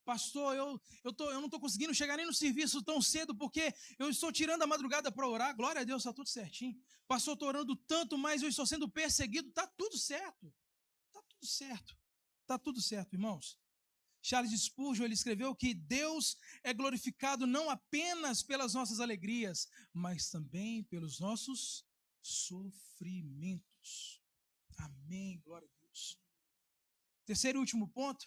Pastor, eu não estou conseguindo chegar nem no serviço tão cedo porque eu estou tirando a madrugada para orar. Glória a Deus, está tudo certinho. Pastor, estou orando tanto, mas eu estou sendo perseguido. Está tudo certo. Está tudo certo. Está tudo certo, irmãos. Charles Spurgeon, ele escreveu que Deus é glorificado não apenas pelas nossas alegrias, mas também pelos nossos sofrimentos. Amém, glória a Deus. Terceiro e último ponto,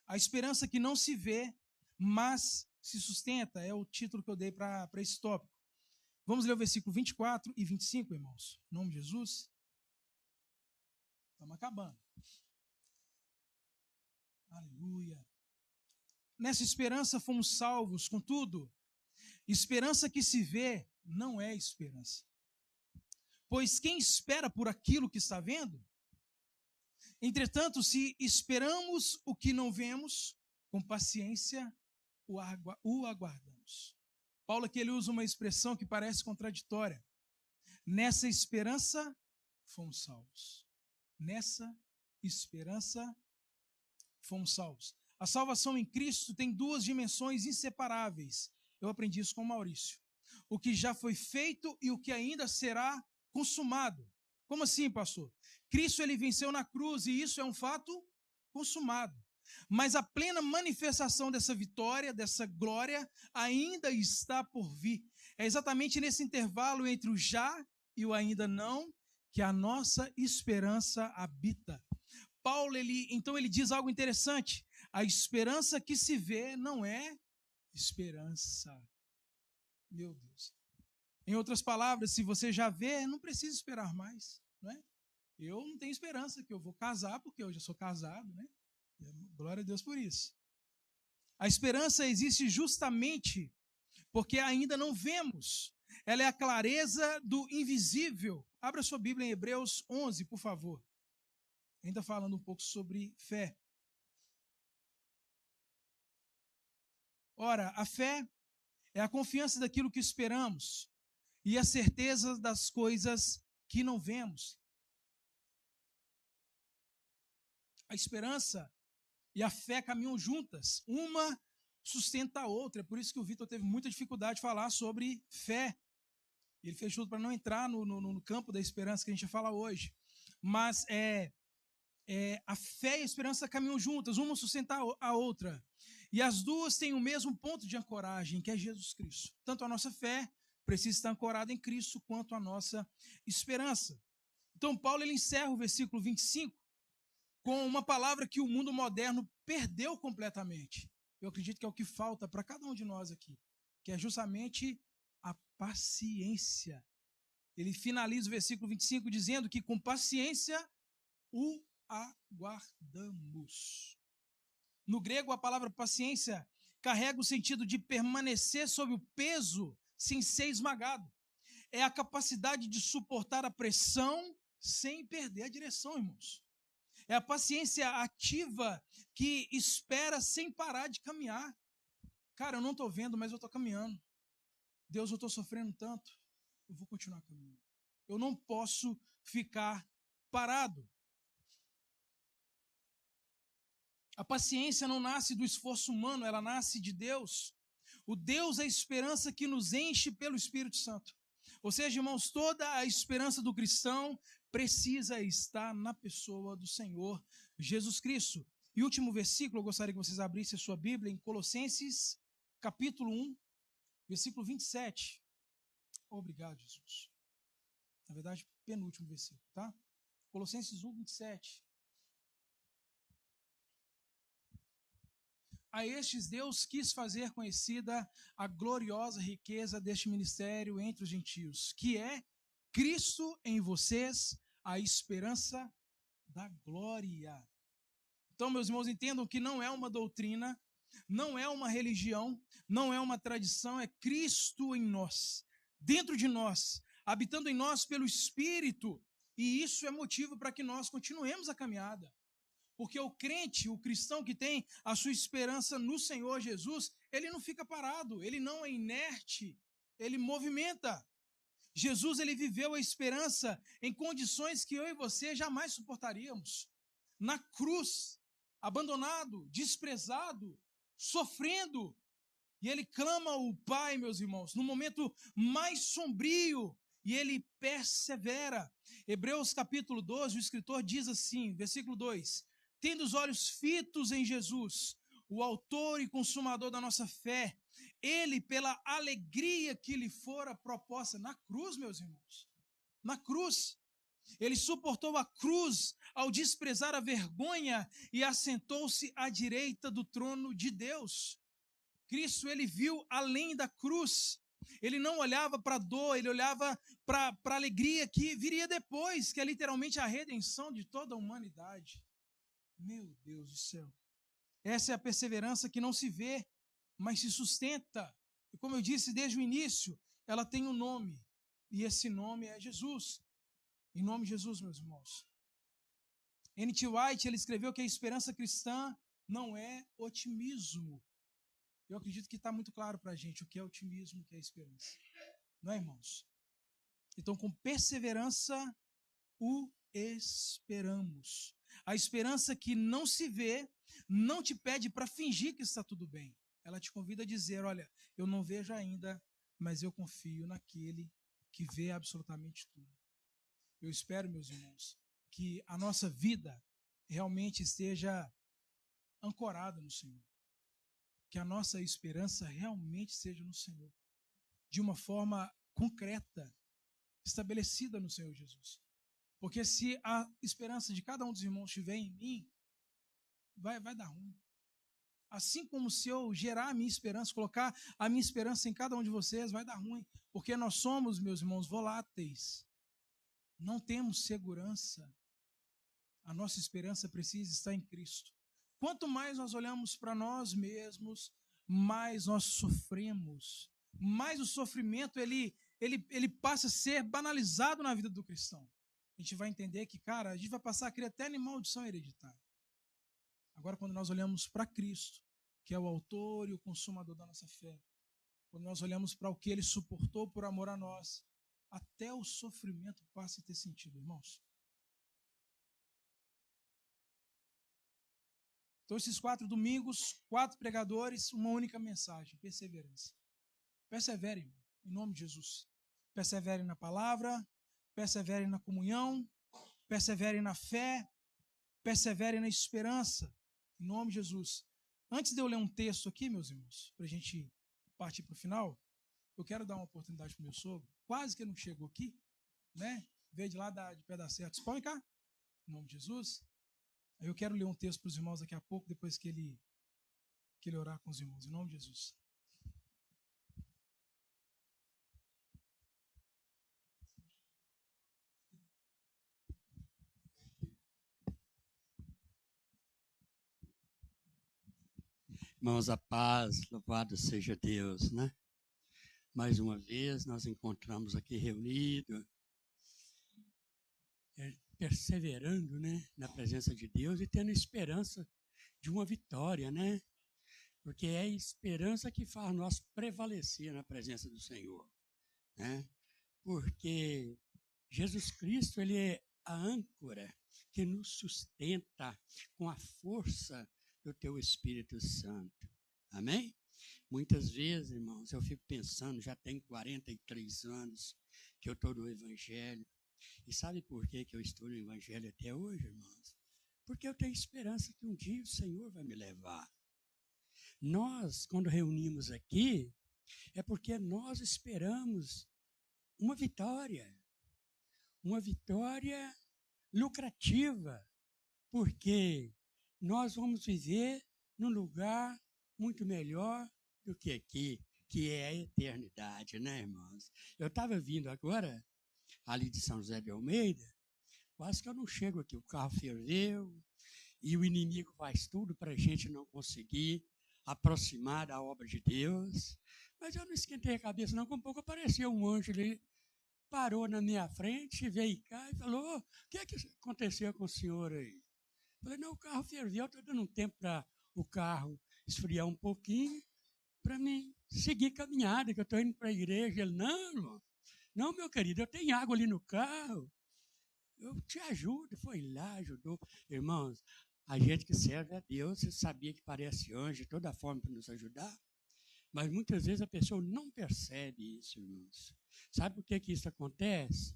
a esperança que não se vê, mas se sustenta, é o título que eu dei para esse tópico. Vamos ler o versículo 24 e 25, irmãos. Em nome de Jesus. Estamos acabando. Aleluia. Nessa esperança fomos salvos, contudo, esperança que se vê não é esperança. Pois quem espera por aquilo que está vendo? Entretanto, se esperamos o que não vemos, com paciência o aguardamos. Paulo aqui ele usa uma expressão que parece contraditória. Nessa esperança fomos salvos. Nessa esperança fomos salvos. A salvação em Cristo tem duas dimensões inseparáveis. Eu aprendi isso com o Maurício. O que já foi feito e o que ainda será consumado. Como assim, pastor? Cristo ele venceu na cruz e isso é um fato consumado. Mas a plena manifestação dessa vitória, dessa glória, ainda está por vir. É exatamente nesse intervalo entre o já e o ainda não que a nossa esperança habita. Paulo, ele diz algo interessante. A esperança que se vê não é esperança. Meu Deus. Em outras palavras, se você já vê, não precisa esperar mais, não é? Eu não tenho esperança que eu vou casar, porque eu já sou casado, né? Glória a Deus por isso. A esperança existe justamente porque ainda não vemos. Ela é a clareza do invisível. Abra sua Bíblia em Hebreus 11, por favor. Ainda falando um pouco sobre fé. Ora, a fé é a confiança daquilo que esperamos e a certeza das coisas que não vemos. A esperança e a fé caminham juntas. Uma sustenta a outra. É por isso que o Vitor teve muita dificuldade de falar sobre fé. Ele fez tudo para não entrar no campo da esperança que a gente vai falar hoje. Mas a fé e a esperança caminham juntas. Uma sustenta a outra. E as duas têm o mesmo ponto de ancoragem, que é Jesus Cristo. Tanto a nossa fé precisa estar ancorada em Cristo, quanto a nossa esperança. Então, Paulo ele encerra o versículo 25 com uma palavra que o mundo moderno perdeu completamente. Eu acredito que é o que falta para cada um de nós aqui, que é justamente a paciência. Ele finaliza o versículo 25 dizendo que com paciência o aguardamos. No grego, a palavra paciência carrega o sentido de permanecer sob o peso sem ser esmagado. É a capacidade de suportar a pressão sem perder a direção, irmãos. É a paciência ativa que espera sem parar de caminhar. Cara, eu não estou vendo, mas eu estou caminhando. Deus, eu estou sofrendo tanto, eu vou continuar caminhando. Eu não posso ficar parado. A paciência não nasce do esforço humano, ela nasce de Deus. O Deus é a esperança que nos enche pelo Espírito Santo. Ou seja, irmãos, toda a esperança do cristão precisa estar na pessoa do Senhor Jesus Cristo. E último versículo, eu gostaria que vocês abrissem a sua Bíblia em Colossenses, capítulo 1, versículo 27. Obrigado, Jesus. Na verdade, penúltimo versículo, tá? Colossenses 1, 27. A estes Deus quis fazer conhecida a gloriosa riqueza deste ministério entre os gentios, que é Cristo em vocês, a esperança da glória. Então, meus irmãos, entendam que não é uma doutrina, não é uma religião, não é uma tradição, é Cristo em nós, dentro de nós, habitando em nós pelo Espírito, e isso é motivo para que nós continuemos a caminhada. Porque o crente, o cristão que tem a sua esperança no Senhor Jesus, ele não fica parado, ele não é inerte, ele movimenta. Jesus, ele viveu a esperança em condições que eu e você jamais suportaríamos. Na cruz, abandonado, desprezado, sofrendo. E ele clama ao Pai, meus irmãos, no momento mais sombrio, e ele persevera. Hebreus capítulo 12, o escritor diz assim, versículo 2: tendo os olhos fitos em Jesus, o autor e consumador da nossa fé, ele, pela alegria que lhe fora proposta na cruz, meus irmãos, na cruz. Ele suportou a cruz ao desprezar a vergonha e assentou-se à direita do trono de Deus. Cristo, ele viu além da cruz. Ele não olhava para a dor, ele olhava para a alegria que viria depois, que é literalmente a redenção de toda a humanidade. Meu Deus do céu. Essa é a perseverança que não se vê, mas se sustenta. E como eu disse desde o início, ela tem um nome. E esse nome é Jesus. Em nome de Jesus, meus irmãos. N.T. Wright, ele escreveu que a esperança cristã não é otimismo. Eu acredito que está muito claro para a gente o que é otimismo e o que é esperança. Não é, irmãos? Então, com perseverança, o esperamos. A esperança que não se vê, não te pede para fingir que está tudo bem. Ela te convida a dizer, olha, eu não vejo ainda, mas eu confio naquele que vê absolutamente tudo. Eu espero, meus irmãos, que a nossa vida realmente esteja ancorada no Senhor. Que a nossa esperança realmente seja no Senhor. De uma forma concreta, estabelecida no Senhor Jesus. Porque se a esperança de cada um dos irmãos estiver em mim, vai dar ruim. Assim como se eu gerar a minha esperança, colocar a minha esperança em cada um de vocês, vai dar ruim. Porque nós somos, meus irmãos, voláteis. Não temos segurança. A nossa esperança precisa estar em Cristo. Quanto mais nós olhamos para nós mesmos, mais nós sofremos. Mais o sofrimento ele passa a ser banalizado na vida do cristão. A gente vai entender que, cara, a gente vai passar a crer até em maldição hereditária. Agora, quando nós olhamos para Cristo, que é o autor e o consumador da nossa fé, quando nós olhamos para o que ele suportou por amor a nós, até o sofrimento passa a ter sentido, irmãos. Então, esses 4 domingos, 4 pregadores, uma única mensagem: perseverança. Persevere, irmão, em nome de Jesus. Persevere na palavra, persevere na comunhão, persevere na fé, persevere na esperança, em nome de Jesus. Antes de eu ler um texto aqui, meus irmãos, para a gente partir para o final, eu quero dar uma oportunidade para o meu sogro, quase que ele não chegou aqui, né? Veio de lá de Pé da Serra. Põe cá, em nome de Jesus. Aí eu quero ler um texto para os irmãos daqui a pouco, depois que ele orar com os irmãos, em nome de Jesus. Irmãos, a paz, louvado seja Deus, né? Mais uma vez nós encontramos aqui reunidos, perseverando, né, na presença de Deus e tendo esperança de uma vitória, né? Porque é a esperança que faz nós prevalecer na presença do Senhor, né? Porque Jesus Cristo, ele é a âncora que nos sustenta com a força do teu Espírito Santo. Amém? Muitas vezes, irmãos, eu fico pensando, já tem 43 anos que eu estou no Evangelho. E sabe por que eu estou no Evangelho até hoje, irmãos? Porque eu tenho esperança que um dia o Senhor vai me levar. Nós, quando reunimos aqui, é porque nós esperamos uma vitória lucrativa, porque nós vamos viver num lugar muito melhor do que aqui, que é a eternidade, né, irmãos? Eu estava vindo agora, ali de São José de Almeida, quase que eu não chego aqui, o carro ferveu, e o inimigo faz tudo para a gente não conseguir aproximar da obra de Deus, mas eu não esquentei a cabeça não, com um pouco apareceu um anjo ali, parou na minha frente, veio cá e falou: o que é que aconteceu com o senhor aí? Falei: não, o carro ferveu, estou dando um tempo para o carro esfriar um pouquinho, para mim seguir caminhada, que eu estou indo para a igreja. Ele: não, irmão, não, meu querido, eu tenho água ali no carro, eu te ajudo. Foi lá, ajudou. Irmãos, a gente que serve a Deus, você sabia que parece anjo de toda forma para nos ajudar? Mas muitas vezes a pessoa não percebe isso, irmãos. Sabe por que isso acontece?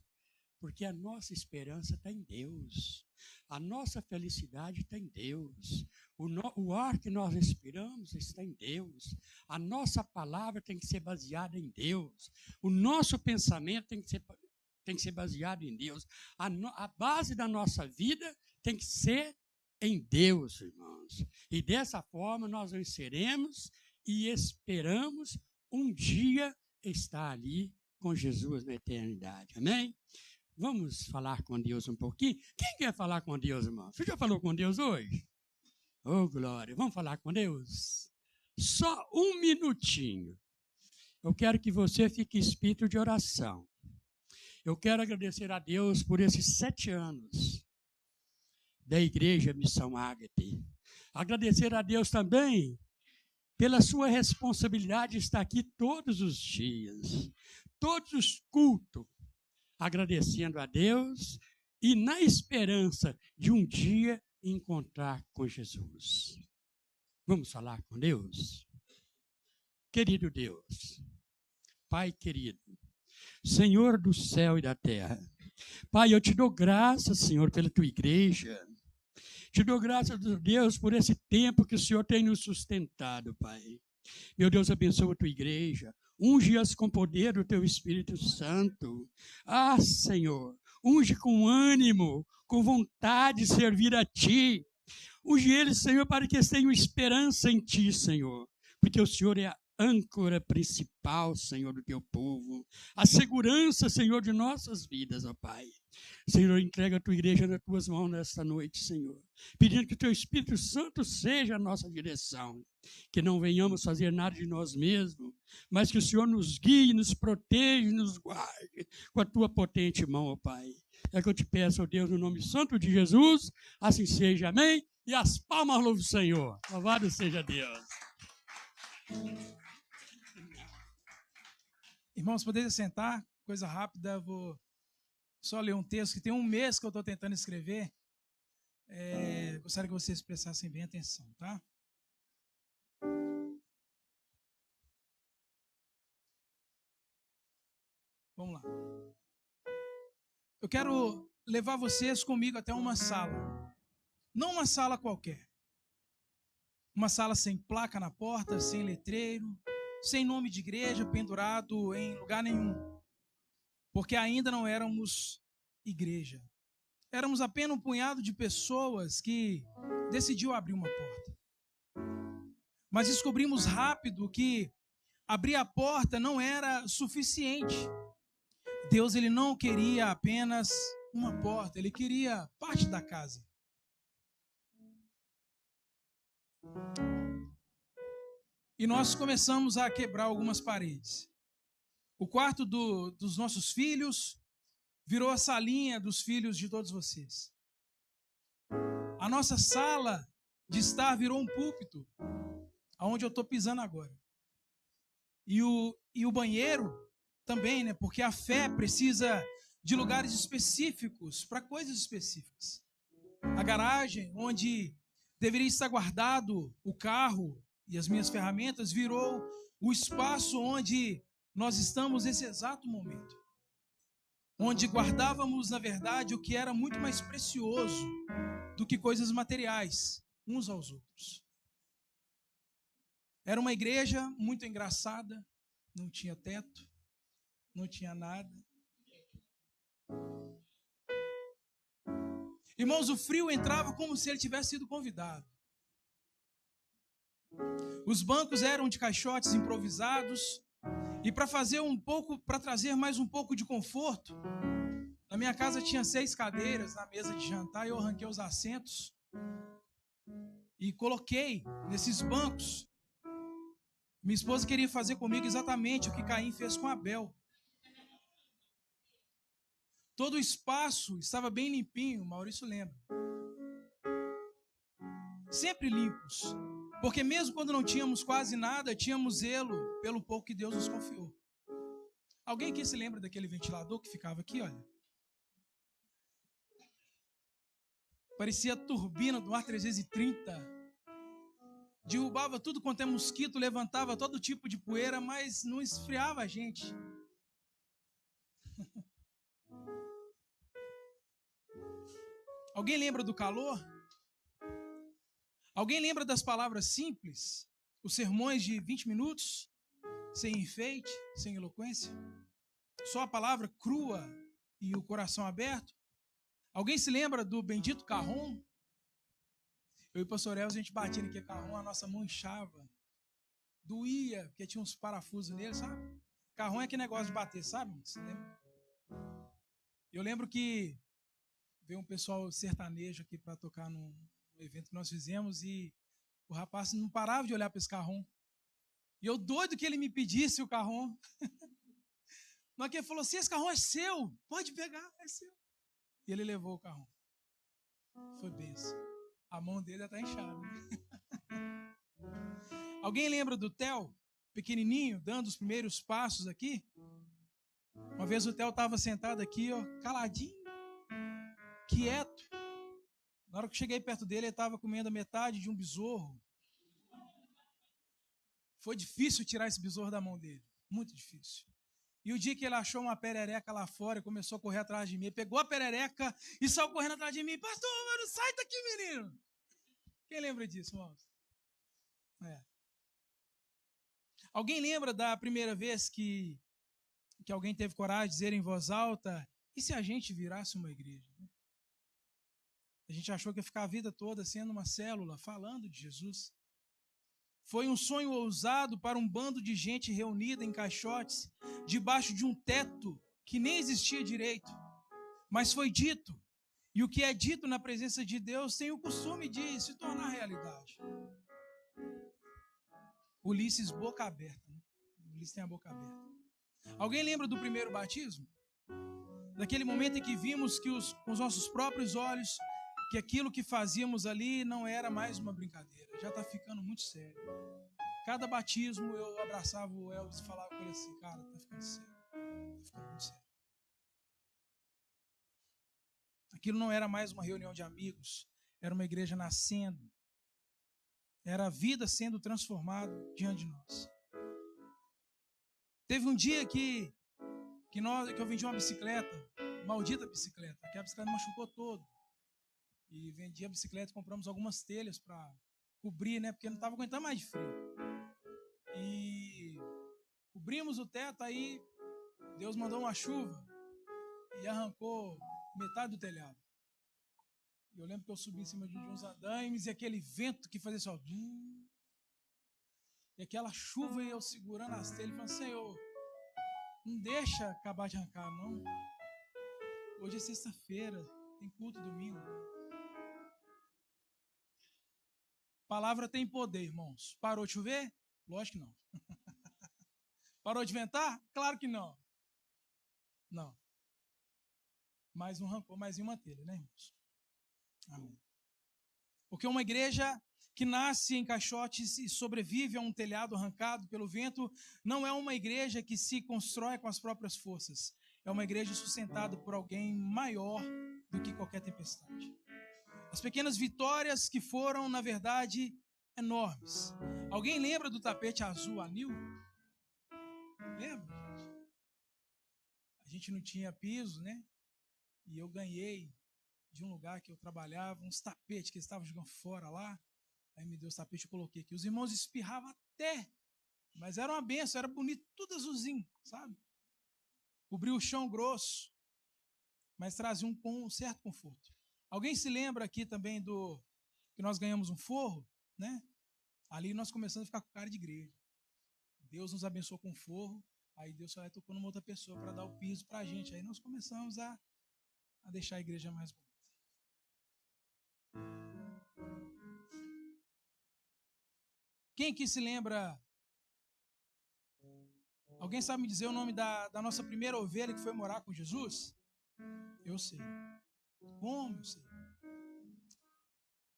Porque a nossa esperança está em Deus. A nossa felicidade está em Deus. O ar que nós respiramos está em Deus. A nossa palavra tem que ser baseada em Deus. O nosso pensamento tem tem que ser baseado em Deus. A base da nossa vida tem que ser em Deus, irmãos. E dessa forma nós venceremos e esperamos um dia estar ali com Jesus na eternidade. Amém? Vamos falar com Deus um pouquinho? Quem quer falar com Deus, irmão? Você já falou com Deus hoje? Oh, glória! Vamos falar com Deus? Só um minutinho. Eu quero que você fique em espírito de oração. Eu quero agradecer a Deus por esses 7 anos da Igreja Missão Ágape. Agradecer a Deus também pela sua responsabilidade de estar aqui todos os dias, todos os cultos, agradecendo a Deus e na esperança de um dia encontrar com Jesus. Vamos falar com Deus? Querido Deus, Pai querido, Senhor do céu e da terra, Pai, eu te dou graças, Senhor, pela tua igreja. Te dou graças, Deus, por esse tempo que o Senhor tem nos sustentado, Pai. Meu Deus, abençoa a tua igreja. Unge-as com poder do teu Espírito Santo. Ah, Senhor, unge com ânimo, com vontade de servir a ti. Unge eles, Senhor, para que eles tenham esperança em ti, Senhor. Porque o Senhor é a âncora principal, Senhor, do teu povo. A segurança, Senhor, de nossas vidas, ó Pai. Senhor, entrega a tua igreja nas tuas mãos nesta noite, Senhor. Pedindo que o teu Espírito Santo seja a nossa direção. Que não venhamos fazer nada de nós mesmos, mas que o Senhor nos guie, nos proteja, nos guarde com a tua potente mão, ó Pai. É que eu te peço, ó Deus, no nome santo de Jesus, assim seja, amém? E as palmas louvam o Senhor. Louvado seja Deus. Irmãos, poderia sentar? Coisa rápida, vou só ler um texto que tem um mês que eu estou tentando escrever. Gostaria que vocês prestassem bem atenção, tá? Vamos lá. Eu quero levar vocês comigo até uma sala. Não uma sala qualquer. Uma sala sem placa na porta, sem letreiro, sem nome de igreja pendurado em lugar nenhum. Porque ainda não éramos igreja. Éramos apenas um punhado de pessoas que decidiu abrir uma porta. Mas descobrimos rápido que abrir a porta não era suficiente. Deus, ele não queria apenas uma porta, ele queria parte da casa. E nós começamos a quebrar algumas paredes. O quarto dos nossos filhos virou a salinha dos filhos de todos vocês. A nossa sala de estar virou um púlpito, aonde eu estou pisando agora. E o banheiro também, né? Porque a fé precisa de lugares específicos, para coisas específicas. A garagem, onde deveria estar guardado o carro e as minhas ferramentas, virou o espaço onde nós estamos nesse exato momento. Onde guardávamos, na verdade, o que era muito mais precioso do que coisas materiais, uns aos outros. Era uma igreja muito engraçada, não tinha teto, não tinha nada. Irmãos, o frio entrava como se ele tivesse sido convidado. Os bancos eram de caixotes improvisados. E para trazer mais um pouco de conforto, na minha casa tinha 6 cadeiras na mesa de jantar e eu arranquei os assentos e coloquei nesses bancos. Minha esposa queria fazer comigo exatamente o que Caim fez com Abel. Todo o espaço estava bem limpinho, Maurício lembra. Sempre limpos. Porque mesmo quando não tínhamos quase nada, tínhamos zelo pelo pouco que Deus nos confiou. Alguém aqui se lembra daquele ventilador que ficava aqui, olha? Parecia a turbina do ar 330. Derrubava tudo quanto é mosquito, levantava todo tipo de poeira, mas não esfriava a gente. Alguém lembra do calor? Alguém lembra das palavras simples? Os sermões de 20 minutos? Sem enfeite, sem eloquência? Só a palavra crua e o coração aberto. Alguém se lembra do bendito carrom? Eu e o pastor Elvis, a gente batia naquele carrom, a nossa mão inchava. Doía, porque tinha uns parafusos nele, sabe? Carrom é aquele negócio de bater, sabe? Você lembra? Eu lembro que veio um pessoal sertanejo aqui para tocar no evento que nós fizemos e o rapaz não parava de olhar para esse carrom. E eu doido que ele me pedisse o carrom. Na hora que ele falou assim, esse carrom é seu, pode pegar, é seu. E ele levou o carrom. Foi benção. A mão dele está inchada. Né? Alguém lembra do Theo, pequenininho, dando os primeiros passos aqui? Uma vez o Theo estava sentado aqui, ó, caladinho, quieto. Na hora que eu cheguei perto dele, ele estava comendo a metade de um besouro. Foi difícil tirar esse besouro da mão dele, muito difícil. E o dia que ele achou uma perereca lá fora e começou a correr atrás de mim, pegou a perereca e saiu correndo atrás de mim. Pastor, mano, sai daqui, menino. Quem lembra disso, irmãos? Alguém lembra da primeira vez que alguém teve coragem de dizer em voz alta, e se a gente virasse uma igreja? A gente achou que ia ficar a vida toda sendo uma célula, falando de Jesus. Foi um sonho ousado para um bando de gente reunida em caixotes, debaixo de um teto que nem existia direito. Mas foi dito, e o que é dito na presença de Deus tem o costume de se tornar realidade. Ulisses, boca aberta. Né? Ulisses tem a boca aberta. Alguém lembra do primeiro batismo? Daquele momento em que vimos que com os nossos próprios olhos que aquilo que fazíamos ali não era mais uma brincadeira, já está ficando muito sério. Cada batismo eu abraçava o Elvis e falava com ele assim, cara, está ficando sério, está ficando muito sério. Aquilo não era mais uma reunião de amigos, era uma igreja nascendo, era a vida sendo transformada diante de nós. Teve um dia que eu vendi uma bicicleta, maldita bicicleta, que a bicicleta machucou todo. E vendi a bicicleta, compramos algumas telhas para cobrir, né? Porque não estava aguentando mais de frio. E cobrimos o teto, aí Deus mandou uma chuva e arrancou metade do telhado. E eu lembro que eu subi em cima de uns andaimes e aquele vento que fazia só... E aquela chuva e eu segurando as telhas, falando, Senhor, não deixa acabar de arrancar, não. Hoje é sexta-feira, tem culto domingo. Palavra tem poder, irmãos. Parou de chover? Lógico que não. Parou de ventar? Claro que não. Não. Mas não arrancou mais em uma telha, né, irmãos? Amém. Porque uma igreja que nasce em caixotes e sobrevive a um telhado arrancado pelo vento não é uma igreja que se constrói com as próprias forças. É uma igreja sustentada por alguém maior do que qualquer tempestade. As pequenas vitórias que foram, na verdade, enormes. Alguém lembra do tapete azul anil? Lembra? A gente não tinha piso, né? E eu ganhei de um lugar que eu trabalhava, uns tapetes que eles estavam jogando fora lá. Aí me deu os tapetes e eu coloquei aqui. Os irmãos espirravam até, mas era uma benção, era bonito, tudo azulzinho, sabe? Cobriu o chão grosso, mas trazia um certo conforto. Alguém se lembra aqui também que nós ganhamos um forro, né? Ali nós começamos a ficar com cara de igreja. Deus nos abençoou com um forro, aí Deus só tocou numa outra pessoa para dar o piso para a gente. Aí nós começamos a deixar a igreja mais bonita. Quem aqui se lembra? Alguém sabe me dizer o nome da nossa primeira ovelha que foi morar com Jesus? Eu sei. Como eu sei?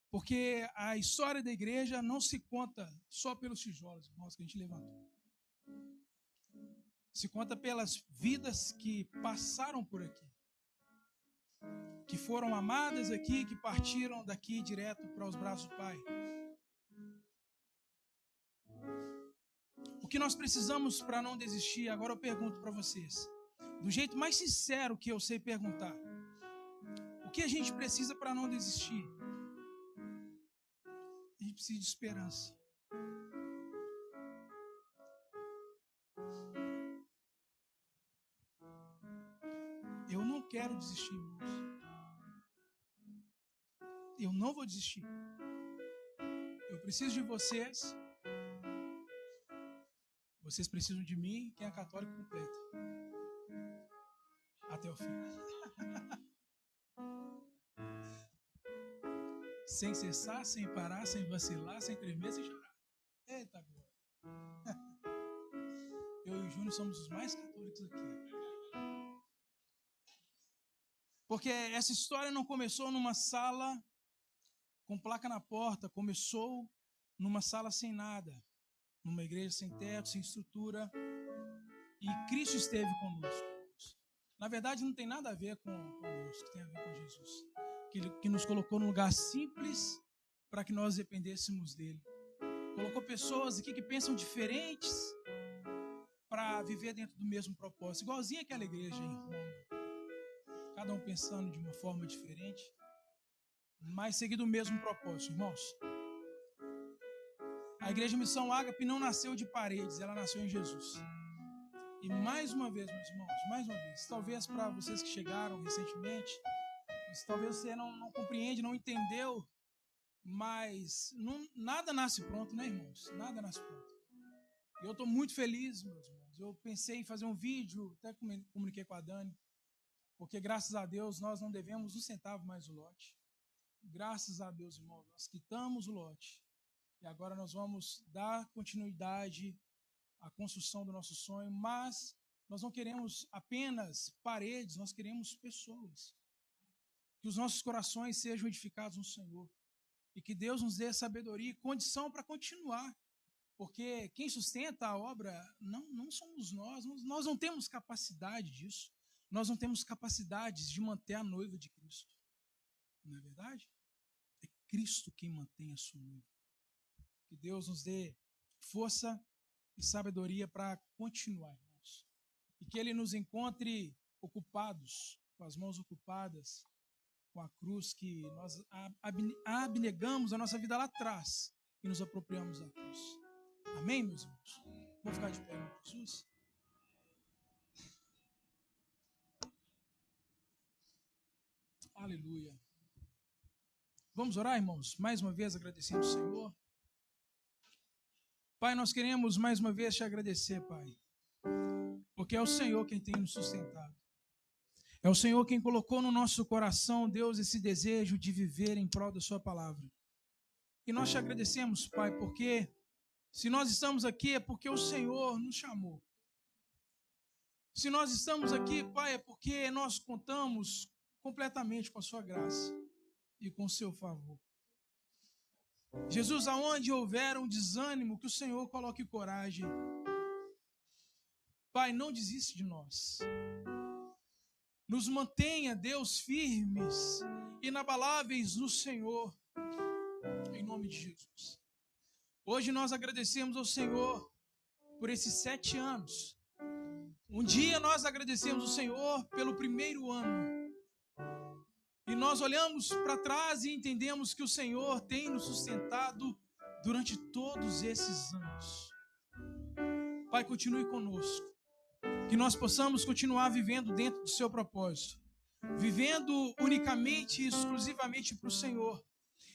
Porque a história da igreja não se conta só pelos tijolos, irmãos, que a gente levantou. Se conta pelas vidas que passaram por aqui. Que foram amadas aqui, que partiram daqui direto para os braços do Pai. O que nós precisamos para não desistir, agora eu pergunto para vocês, do jeito mais sincero que eu sei perguntar, o que a gente precisa para não desistir? A gente precisa de esperança. Eu não quero desistir, irmãos. Eu não vou desistir. Eu preciso de vocês. Vocês precisam de mim, quem é católico completa. Até o fim. Sem cessar, sem parar, sem vacilar, sem tremer, sem chorar. Eita glória. Eu e o Júnior somos os mais católicos aqui. Porque essa história não começou numa sala com placa na porta, começou numa sala sem nada, numa igreja sem teto, sem estrutura, e Cristo esteve conosco. Na verdade, não tem nada a ver conosco, tem a ver com Jesus, que nos colocou num lugar simples para que nós dependêssemos dele. Colocou pessoas aqui que pensam diferentes para viver dentro do mesmo propósito, igualzinho aquela igreja em Roma. Cada um pensando de uma forma diferente, mas seguindo o mesmo propósito, irmãos. A Igreja Missão Ágape não nasceu de paredes, ela nasceu em Jesus. E mais uma vez, meus irmãos, mais uma vez, talvez para vocês que chegaram recentemente, talvez você não compreende, não entendeu, mas nada nasce pronto, né, irmãos? Nada nasce pronto. E eu estou muito feliz, meus irmãos. Eu pensei em fazer um vídeo, até comuniquei com a Dani, porque graças a Deus nós não devemos um centavo mais o lote. Graças a Deus, irmãos, nós quitamos o lote. E agora nós vamos dar continuidade à construção do nosso sonho, mas nós não queremos apenas paredes, nós queremos pessoas. Que os nossos corações sejam edificados no Senhor. E que Deus nos dê sabedoria e condição para continuar. Porque quem sustenta a obra não somos nós não temos capacidade disso. Nós não temos capacidades de manter a noiva de Cristo. Não é verdade? É Cristo quem mantém a sua noiva. Que Deus nos dê força e sabedoria para continuar, irmãos. E que Ele nos encontre ocupados, com as mãos ocupadas, com a cruz que nós abnegamos a nossa vida lá atrás e nos apropriamos da cruz. Amém, meus irmãos? Vamos ficar de pé, irmão Jesus? Aleluia. Vamos orar, irmãos? Mais uma vez agradecendo ao Senhor. Pai, nós queremos mais uma vez te agradecer, Pai, porque é o Senhor quem tem nos sustentado. É o Senhor quem colocou no nosso coração, Deus, esse desejo de viver em prol da sua palavra. E nós te agradecemos, Pai, porque se nós estamos aqui é porque o Senhor nos chamou. Se nós estamos aqui, Pai, é porque nós contamos completamente com a sua graça e com o seu favor. Jesus, aonde houver um desânimo, que o Senhor coloque coragem. Pai, não desiste de nós. Nos mantenha, Deus, firmes, inabaláveis no Senhor, em nome de Jesus. Hoje nós agradecemos ao Senhor por esses 7 anos. Um dia nós agradecemos ao Senhor pelo primeiro ano. E nós olhamos para trás e entendemos que o Senhor tem nos sustentado durante todos esses anos. Pai, continue conosco. Que nós possamos continuar vivendo dentro do seu propósito. Vivendo unicamente e exclusivamente para o Senhor.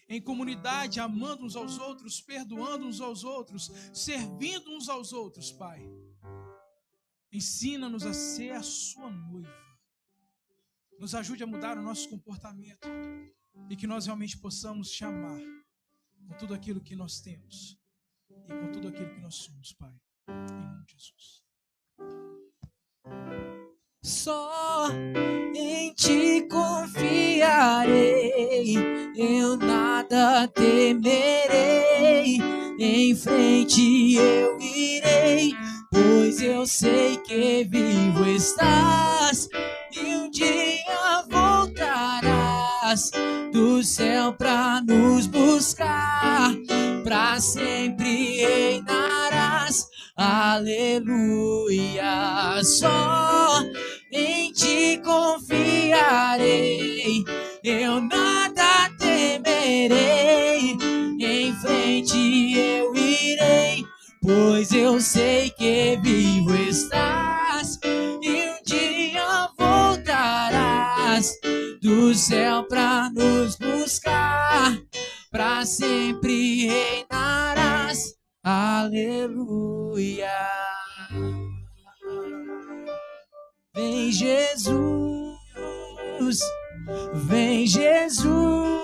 Em comunidade, amando uns aos outros, perdoando uns aos outros, servindo uns aos outros, Pai. Ensina-nos a ser a sua noiva. Nos ajude a mudar o nosso comportamento e que nós realmente possamos te amar com tudo aquilo que nós temos e com tudo aquilo que nós somos, Pai. Em nome de Jesus. Só em ti confiarei, eu nada temerei, em frente eu irei, pois eu sei que vivo estás, e um dia voltarás do céu pra nos buscar, pra sempre reinarás, aleluia. Só em ti confiarei, eu nada temerei, em frente eu irei, pois eu sei que vivo estás, e um dia voltarás. do céu pra nos buscar, pra sempre reinarás. Aleluia. Vem Jesus, vem Jesus,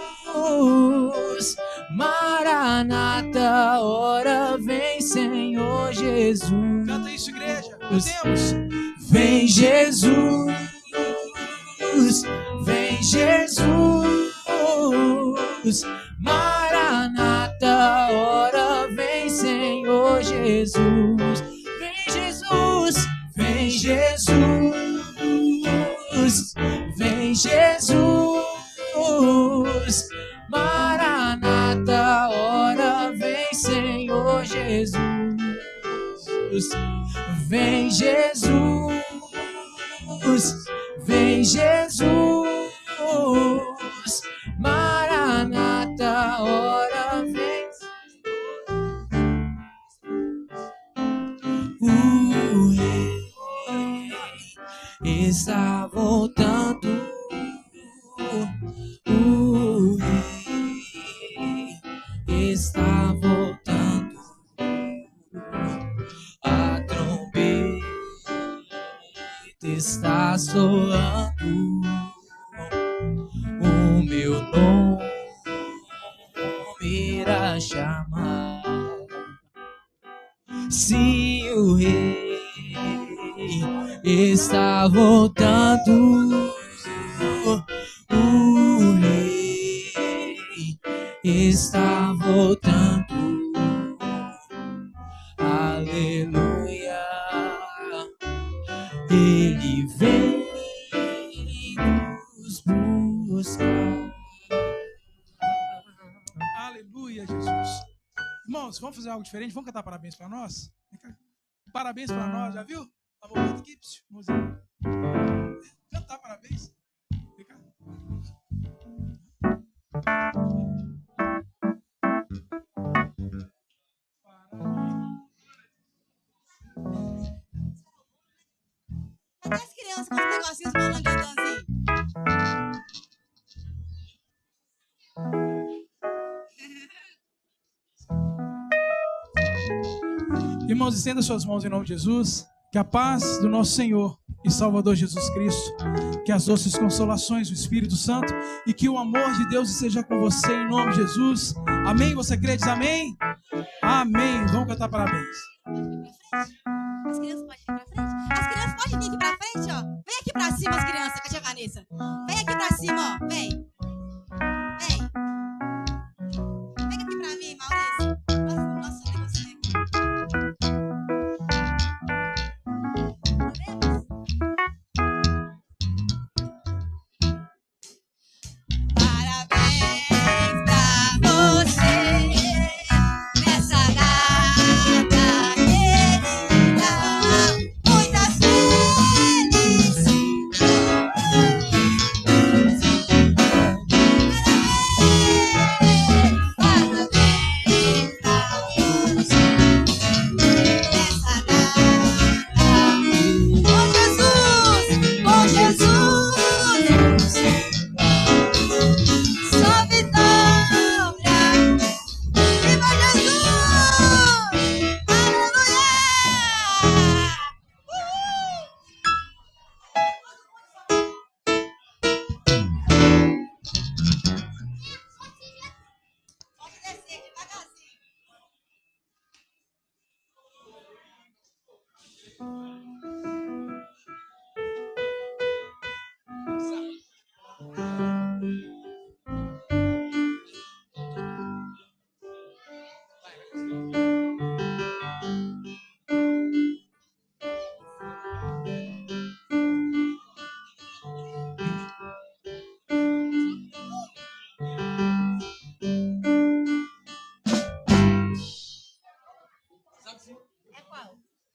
Maranata, ora vem Senhor Jesus. Canta isso, igreja. Cantemos. Vem Jesus, vem Jesus, Maranata, ora vem Senhor Jesus. Vem Jesus, vem Jesus, vem Jesus, Maranata, ora vem Senhor Jesus. Vem Jesus, vem Jesus, Maranata, ora vem. O Rei está voltando. O Rei está voltando. A trombeta está soando. O meu nome irá chamar. Se o Rei está voltando, o Rei está voltando. Aleluia. Ele vem nos buscar. Aleluia, Jesus. Irmãos, vamos fazer algo diferente? Vamos cantar parabéns para nós? Parabéns para nós, já viu? A volta aqui, mozinho. Cantar parabéns. Vem cá. Cadê as crianças com os negocinhos falando de Adãozinho? Irmãos, estenda suas mãos em nome de Jesus. Que a paz do nosso Senhor e Salvador Jesus Cristo, que as doces consolações do Espírito Santo e que o amor de Deus esteja com você em nome de Jesus. Amém? Você crê? Diz amém? Amém. Vamos cantar parabéns. As crianças podem ir pra frente? As crianças podem vir aqui pra frente, ó. Vem aqui pra cima, as crianças, com a tia Vanessa. Vem aqui pra cima, ó.